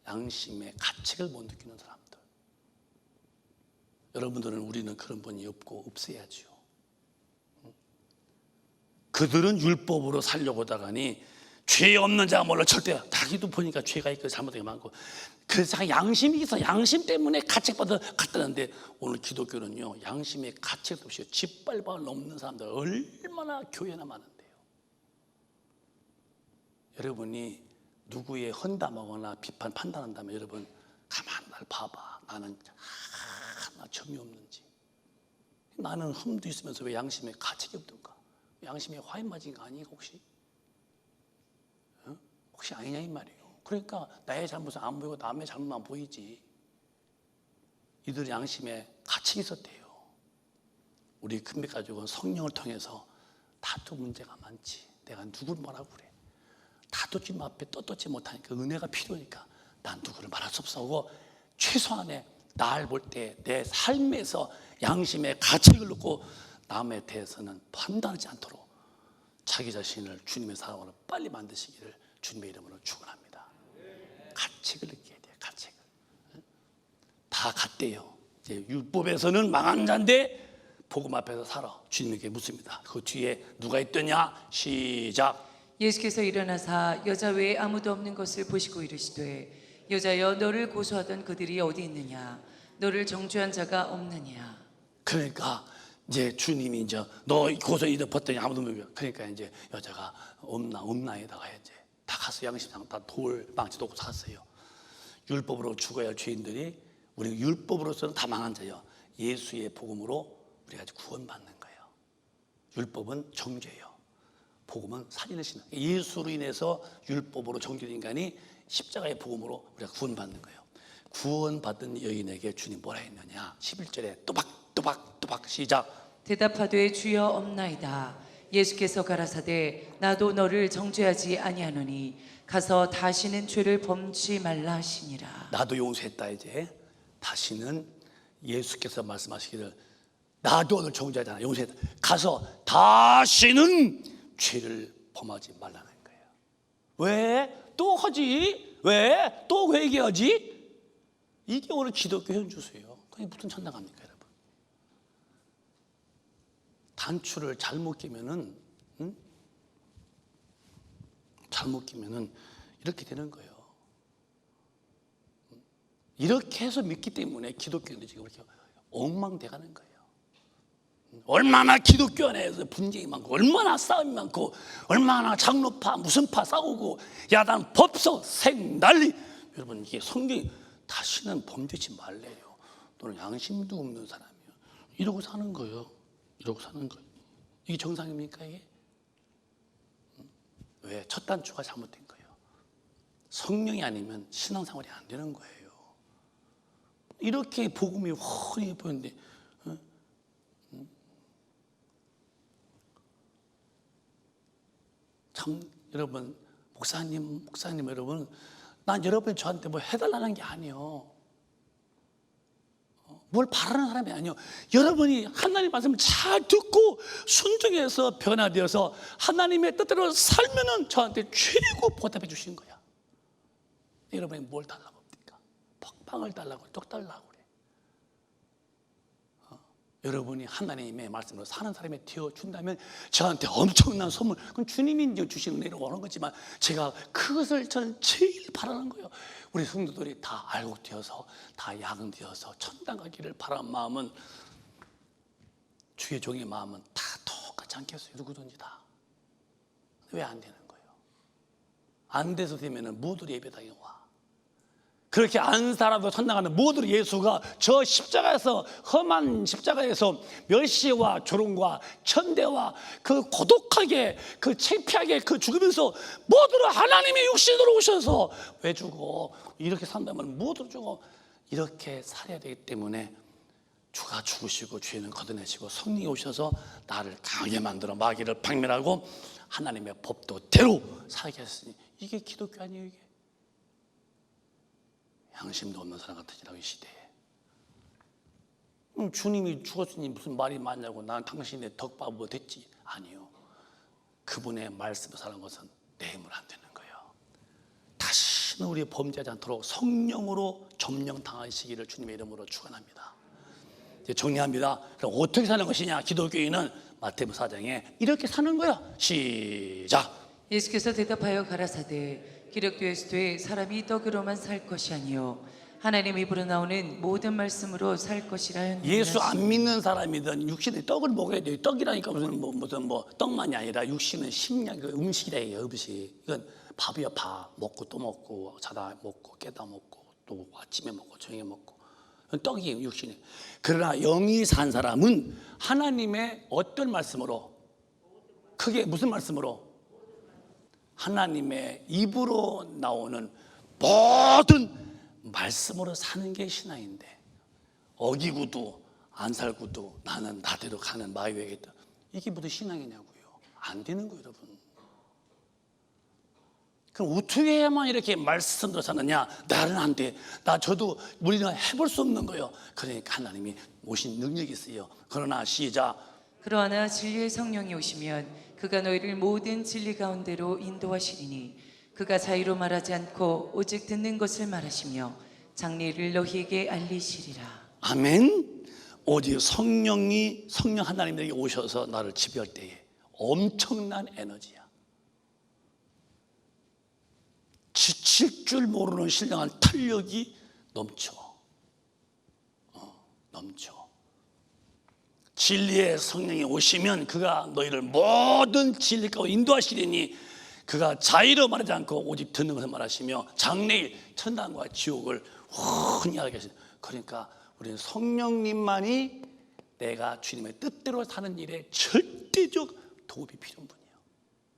[SPEAKER 1] 양심의 가책을 못 느끼는 사람들. 여러분들은 우리는 그런 분이 없고 없어야죠. 그들은 율법으로 살려고 하다가니 죄 없는 자가 몰라 절대. 자기도 보니까 죄가 있고 잘못된 게 많고, 그래서 자기 양심이 있어. 양심 때문에 가책받아 갔다는데, 오늘 기독교는요 양심의 가책도 없이 짓밟아 넘는 사람들 얼마나 교회나 많은데요. 여러분이 누구의 헌담하거나 비판 판단한다면 여러분 가만히 날 봐봐. 나는 하나 점이 없는지. 나는 흠도 있으면서 왜 양심에 가책이 없던가? 양심에 화인 맞은 거 아니에요 혹시? 혹시 아니냐 이 말이에요. 그러니까 나의 잘못은 안 보이고 남의 잘못만 보이지. 이들 양심에 가책이 있었대요. 우리 큰빛 가족은 성령을 통해서 다투 문제가 많지. 내가 누구를 뭐라고 그래. 다투지 앞에 떳떳지 못하니까 은혜가 필요하니까 난 누구를 말할 수 없어 하고, 최소한의 날 볼 때 내 삶에서 양심의 가책을 놓고 남에 대해서는 판단하지 않도록 자기 자신을 주님의 사랑으로 빨리 만드시기를 주님의 이름으로 축원합니다. 가책을 느껴야 돼요. 가책을. 샀대요. 이제 율법에서는 망한 자인데 복음 앞에서 살아. 주님에게 묻습니다. 그 뒤에 누가 있더냐? 시작.
[SPEAKER 2] 예수께서 일어나사 여자 외에 아무도 없는 것을 보시고 이르시되 여자여 너를 고소하던 그들이 어디 있느냐 너를 정죄한 자가 없느냐.
[SPEAKER 1] 그러니까 이제 주님이 이제 너 고소히 덮었더니 아무도 없는. 그러니까 이제 여자가 없나에다가 이제 다 가서 양심상 다 돌 망치도 없고 샀어요. 율법으로 죽어야 할 죄인들이 우리 율법으로서는 다 망한 자예요. 예수의 복음으로 우리가 구원받는 거예요. 율법은 정죄예요. 복음은 살인의 신. 예수로 인해서 율법으로 정죄된 인간이 십자가의 복음으로 우리가 구원받는 거예요. 구원받은 여인에게 주님 뭐라 했느냐? 11절에 또박 시작.
[SPEAKER 2] 대답하되 주여 없나이다. 예수께서 가라사대 나도 너를 정죄하지 아니하노니 가서 다시는 죄를 범치 말라 하시니라.
[SPEAKER 1] 나도 용서했다. 이제 다시는 예수께서 말씀하시기를 나도 오늘 정죄하지 않아 용서했다. 가서 다시는 죄를 범하지 말라는 거예요. 왜? 또 하지? 왜? 또 회개하지? 이게 오늘 기독교 현주소예요. 그게 무슨 천당 갑니까, 여러분? 단추를 잘못 끼면은, 잘못 끼면은 이렇게 되는 거예요. 이렇게 해서 믿기 때문에 기독교인들이 지금 이렇게 엉망돼가는 거예요. 얼마나 기독교 안에서 분쟁이 많고, 얼마나 싸움이 많고, 얼마나 장로파 무슨 파 싸우고, 야단 법석 생난리. 여러분, 이게 성경이 다시는 범죄치 말래요. 너는 양심도 없는 사람이야. 이러고 사는 거예요. 이러고 사는 거예요. 이게 정상입니까, 이게? 왜? 첫 단추가 잘못된 거예요. 성령이 아니면 신앙생활이 안 되는 거예요. 이렇게 복음이 훤히 보이는데, 참 여러분, 목사님 여러분, 난 여러분이 저한테 뭐 해달라는 게 아니에요. 뭘 바라는 사람이 아니에요. 여러분이 하나님 말씀을 잘 듣고 순종해서 변화되어서 하나님의 뜻대로 살면은 저한테 최고 보답해 주신 거야. 여러분이 뭘 달라고 합니까? 퍽빵을 달라고, 떡 달라고 그래. 여러분이 하나님의 말씀으로 사는 사람이 되어준다면 저한테 엄청난 선물, 그건 주님이 이제 주시는 은혜로 오는 거지만 제가 그것을 저는 제일 바라는 거예요. 우리 성도들이 다 알고 되어서 다 양되어서 천당 가기를 바라는 마음은, 주의 종의 마음은 다 똑같지 않겠어요? 누구든지 다. 왜 안 되는 거예요? 안 돼서 되면은 모두 예배당에 와. 그렇게 안 살아도 천당하는 모든 예수가 저 십자가에서, 험한 십자가에서 멸시와 조롱과 천대와 그 고독하게, 그 창피하게 그 죽으면서 모두를 하나님의 육신으로 오셔서 왜 죽어? 이렇게 산다면 모두 죽어. 이렇게 살아야 되기 때문에 주가 죽으시고 죄는 걷어내시고 성령이 오셔서 나를 강하게 만들어 마귀를 박멸하고 하나님의 법도대로 살게 하셨으니 이게 기독교 아니에요, 이게? 양심도 없는 사람 같으시라고 이 시대에. 주님이 죽었으니 무슨 말이 많냐고, 난 당신의 덕밥 뭐 됐지? 아니요. 그분의 말씀을 사는 것은 내 힘으로 안 되는 거예요. 다시는 우리 범죄하지 않도록 성령으로 점령당하시기를 주님의 이름으로 축원합니다. 이제 정리합니다. 그럼 어떻게 사는 것이냐? 기독교인은 마태복음 4장에 이렇게 사는 거야. 시작.
[SPEAKER 2] 예수께서 대답하여 가라사대 기록되었으되 사람이 떡으로만 살 것이 아니요 하나님 입으로 나오는 모든 말씀으로 살 것이라 했느니라.
[SPEAKER 1] 예수 안 믿는 사람이든 육신의 떡을 먹어야 돼요. 떡이라니까 무슨 떡만이 아니라 육신은 식량, 그 음식이래요. 음식. 이건 밥이야. 밥 먹고 또 먹고 자다 먹고 깨다 먹고 또 아침에 먹고 저녁에 먹고 떡이 육신이. 그러나 영이 산 사람은 하나님의 어떤 말씀으로, 그게 무슨 말씀으로? 하나님의 입으로 나오는 모든 말씀으로 사는 게 신앙인데, 어기고도 안 살고도 나는 나대로 가는 마귀에게다, 이게 무슨 신앙이냐고요? 안 되는 거예요, 여러분. 그럼 어떻게 해야만 이렇게 말씀대로 사느냐? 나는 안 돼. 저도 우리는 해볼 수 없는 거예요. 그러니까 하나님이 오신 능력이 있어요. 그러나 시작.
[SPEAKER 2] 그러나 진리의 성령이 오시면 그가 너희를 모든 진리 가운데로 인도하시리니 그가 자의로 말하지 않고 오직 듣는 것을 말하시며 장래를 너희에게 알리시리라.
[SPEAKER 1] 아멘. 오직 성령 하나님에게 오셔서 나를 지배할 때에 엄청난 에너지야. 지칠 줄 모르는 신령한 탄력이 넘쳐. 넘쳐. 진리의 성령이 오시면 그가 너희를 모든 진리 가운데 인도하시리니 그가 자의로 말하지 않고 오직 듣는 것을 말하시며 장래일 천당과 지옥을 훤히 알게 하시니. 그러니까 우리는 성령님만이 내가 주님의 뜻대로 사는 일에 절대적 도움이 필요한 분이에요.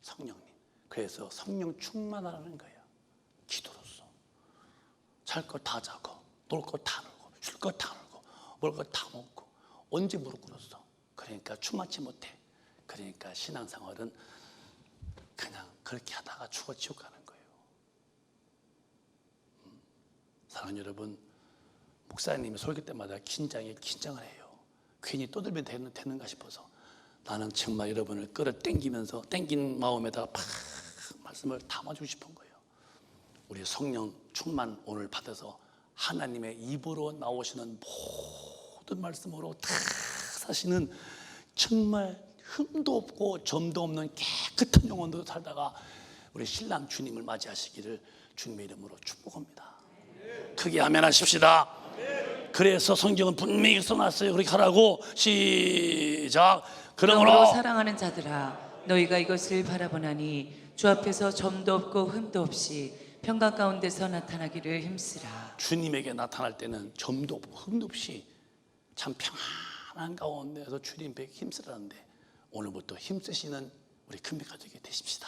[SPEAKER 1] 성령님. 그래서 성령 충만하라는 거예요. 기도로서. 잘 것 다 자고 놀 것 다 놀고 쉴 것 다 놀고 먹을 것 다 먹고 언제 무릎 꿇었어. 그러니까 충만치 못해. 그러니까 신앙생활은 그냥 그렇게 하다가 죽어 지옥 가는 거예요. 사랑하는 여러분, 목사님이 설교 때마다 긴장을 해요. 괜히 떠들면 되는가 싶어서. 나는 정말 여러분을 끌어당기면서 땡긴 마음에다가 팍 말씀을 담아주고 싶은 거예요. 우리 성령 충만 오늘 받아서 하나님의 입으로 나오시는 모든 말씀으로 다 사시는 정말 흠도 없고 점도 없는 깨끗한 영혼으로 살다가 우리 신랑 주님을 맞이하시기를 주님의 이름으로 축복합니다. 크게 아멘 하십시다. 그래서 성경은 분명히 써놨어요. 그렇게 하라고. 시작.
[SPEAKER 2] 그러므로 사랑하는 자들아 너희가 이것을 바라보나니 주 앞에서 점도 없고 흠도 없이 평강 가운데서 나타나기를 힘쓰라.
[SPEAKER 1] 주님에게 나타날 때는 점도 없고 흠도 없이 참 평안한 가운데서 주님 뵙기 힘쓰라는데 오늘부터 힘쓰시는 우리 큰빛 가족이 되십시다.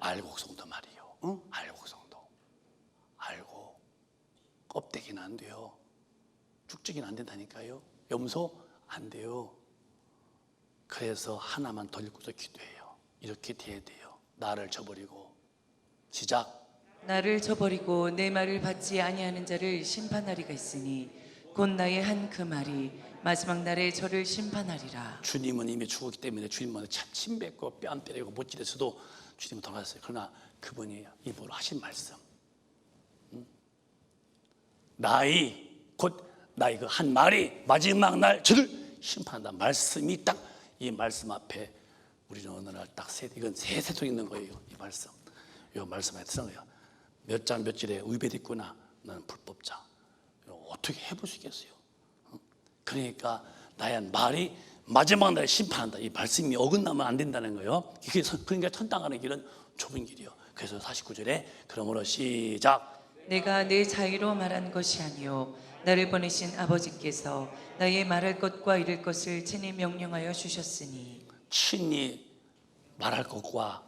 [SPEAKER 1] 알곡 성도 말이요. 응? 알곡 성도. 알고 껍데기는 안 돼요. 쭉쭉이는 안 된다니까요. 염소 안 돼요. 그래서 하나만 더 읽고서 기도해요. 이렇게 돼야 돼요. 나를 저버리고. 시작.
[SPEAKER 2] 나를 저버리고 내 말을 받지 아니하는 자를 심판하리가 있으니 곧 나의 한 그 말이 마지막 날에 저를 심판하리라.
[SPEAKER 1] 주님은 이미 죽었기 때문에 주님은 침 뱉고 뺨 때리고 못질에서도 주님은 돌아갔어요. 그러나 그분이 입으로 하신 말씀, 나의 곧 나의 그 한 말이 마지막 날 저를 심판한다. 말씀이 딱 이 말씀 앞에 우리는 어느 날 딱 이건 세 세통 있는 거예요. 이 말씀, 이 말씀에 쓰는 거예요. 몇 장 몇 절에 의뢰 있구나. 나는 불법자. 어떻게 해볼 수 있겠어요? 그러니까 나의 말이 마지막 날에 심판한다. 이 말씀이 어긋나면 안 된다는 거예요. 그러니까 천당 가는 길은 좁은 길이요. 그래서 49절에 그러므로 시작.
[SPEAKER 2] 내가 내 자유로 말한 것이 아니요 나를 보내신 아버지께서 나의 말할 것과 이를 것을 친히 명령하여 주셨으니.
[SPEAKER 1] 친히 말할 것과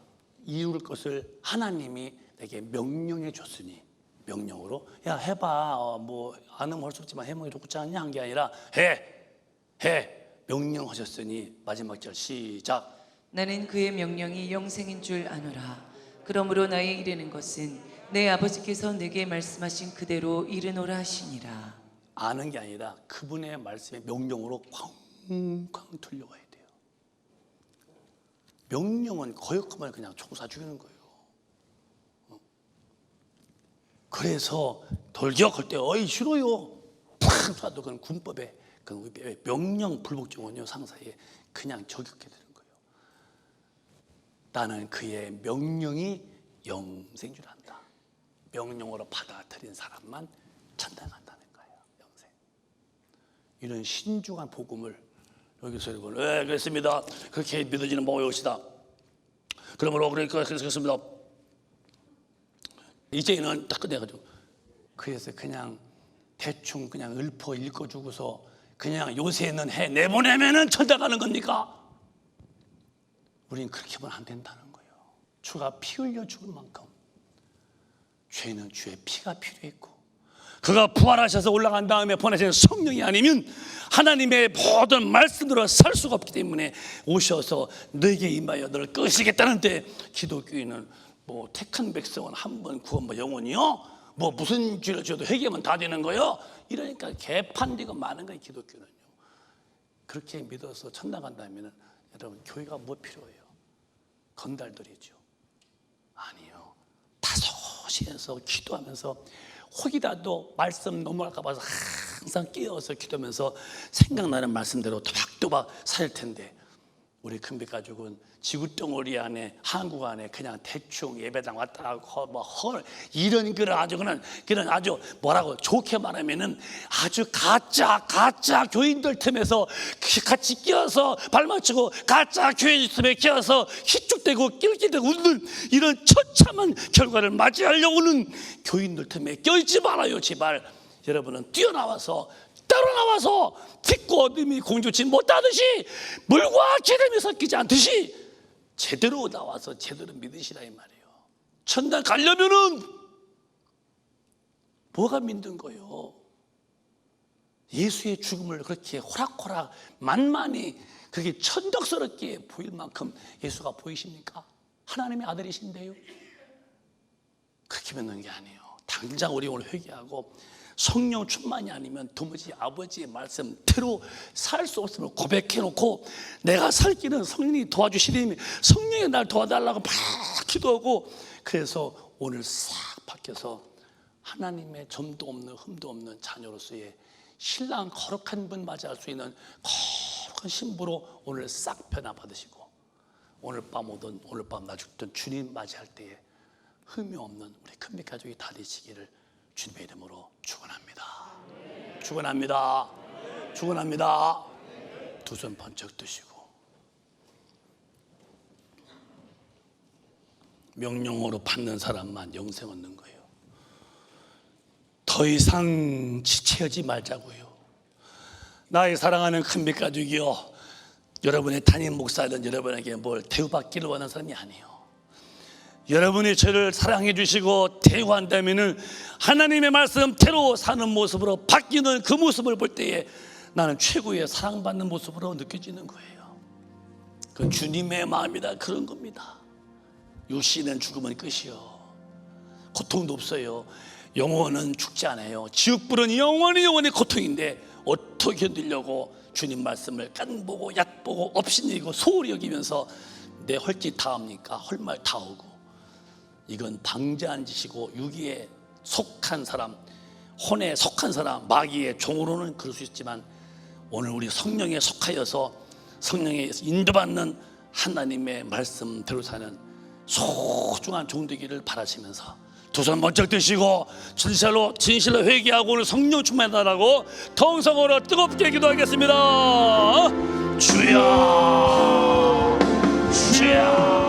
[SPEAKER 1] 이룰 것을 하나님이 내게 명령해 줬으니. 명령으로 야 해봐. 뭐 안 하면 할 수 없지만 해먹이 좋지 않냐 한 게 아니라 해 명령하셨으니. 마지막 절 시작.
[SPEAKER 2] 나는 그의 명령이 영생인 줄 아노라. 그러므로 나의 이르는 것은 내 아버지께서 내게 말씀하신 그대로 이르노라 하시니라.
[SPEAKER 1] 아는 게 아니라 그분의 말씀에 명령으로 쾅쾅 들려와야 돼요. 명령은 거역하면 그냥 총 쏴 죽이는 거예요. 그래서 돌격할 때 어이 싫어요 팍 쏴도 그건 군법에 그 명령 불복종은요 상사에 그냥 저격해 되는 거예요. 나는 그의 명령이 영생인 줄 안다. 명령으로 받아들인 사람만 천당 간다는 거예요. 영생. 이런 신중한 복음을 여기서 읽고 네 그렇습니다. 그렇게 믿어지는 모여오시다. 그러므로 그렇습니다. 이제는 딱 끝내가지고 그래서 그냥 대충 그냥 읊어 읽어주고서 그냥 요새는 해 내보내면은 천당 가는 겁니까? 우린 그렇게 하면 안 된다는 거예요. 주가 피 흘려 죽을 만큼 죄는 주의 피가 필요했고 그가 부활하셔서 올라간 다음에 보내신 성령이 아니면 하나님의 모든 말씀으로 살 수가 없기 때문에 오셔서 너에게 임하여 너를 끄시겠다는데 기독교인은 뭐 택한 백성은 한 번 구원 뭐 영원히요? 뭐 무슨 죄를 지어도 회개하면 다 되는 거요? 이러니까 개판되고 많은 거예요. 기독교는요. 그렇게 믿어서 천당 간다면 여러분 교회가 뭐 필요해요? 건달들이죠. 아니요. 다소시해서 기도하면서 혹이라도 말씀 넘어갈까 봐서 항상 깨어서 기도하면서 생각나는 말씀대로 또박또박 살 텐데, 우리 큰빛 가족은 지구덩어리 안에, 한국 안에 그냥 대충 예배당 왔다 하고 이런 그런 아주 뭐라고 좋게 말하면은 아주 가짜 교인들 틈에서 같이 끼어서 발맞추고 가짜 교인 틈에 끼어서 희죽대고 낄끼대고 웃는 이런 처참한 결과를 맞이하려고 오는 교인들 틈에 껴있지 말아요. 제발 여러분은 뛰어나와서 따로 나와서 빛과 어둠이 공조치 못하듯이 물과 기름이 섞이지 않듯이 제대로 나와서 제대로 믿으시라 이 말이에요. 천당 가려면은 뭐가 믿는 거예요? 예수의 죽음을 그렇게 호락호락 만만히 그렇게 천덕스럽게 보일 만큼 예수가 보이십니까? 하나님의 아들이신데요. 그렇게 믿는 게 아니에요. 당장 우리 오늘 회개하고 성령 충만이 아니면 도무지 아버지의 말씀대로 살 수 없음을 고백해놓고 내가 살 길은 성령이 도와주시니 성령이 날 도와달라고 막 기도하고, 그래서 오늘 싹 바뀌어서 하나님의 점도 없는 흠도 없는 자녀로서의 신랑 거룩한 분 맞이할 수 있는 거룩한 신부로 오늘 싹 변화받으시고, 오늘 밤 오든 오늘 밤 나 죽든 주님 맞이할 때에 흠이 없는 우리 큰빛 가족이 다 되시기를 주님의 이름으로 축원합니다. 축원합니다. 축원합니다. 두 손 번쩍 드시고, 명령으로 받는 사람만 영생 얻는 거예요. 더 이상 지체하지 말자고요. 나의 사랑하는 큰빛 가족이요, 여러분의 담임 목사든 여러분에게 뭘 대우받기를 원하는 사람이 아니에요. 여러분이 저를 사랑해 주시고 대우한다면 하나님의 말씀대로 사는 모습으로 바뀌는 그 모습을 볼 때에 나는 최고의 사랑받는 모습으로 느껴지는 거예요. 그 주님의 마음이다, 그런 겁니다. 육신은 죽으면 끝이요, 고통도 없어요. 영혼은 죽지 않아요. 지옥불은 영원히 고통인데 어떻게 견디려고 주님 말씀을 깐보고 얕보고 업신여기고 소홀히 여기면서 내 헐짓 다 합니까? 헐말 다 하고. 이건 방자한 짓이고 유기에 속한 사람, 혼에 속한 사람, 마귀의 종으로는 그럴 수 있지만 오늘 우리 성령에 속하여서 성령에 인도받는 하나님의 말씀대로 사는 소중한 종 되기를 바라시면서 두 손 번쩍 드시고 진실로 회개하고 오늘 성령 충만하라고 통성으로 뜨겁게 기도하겠습니다. 주여 주여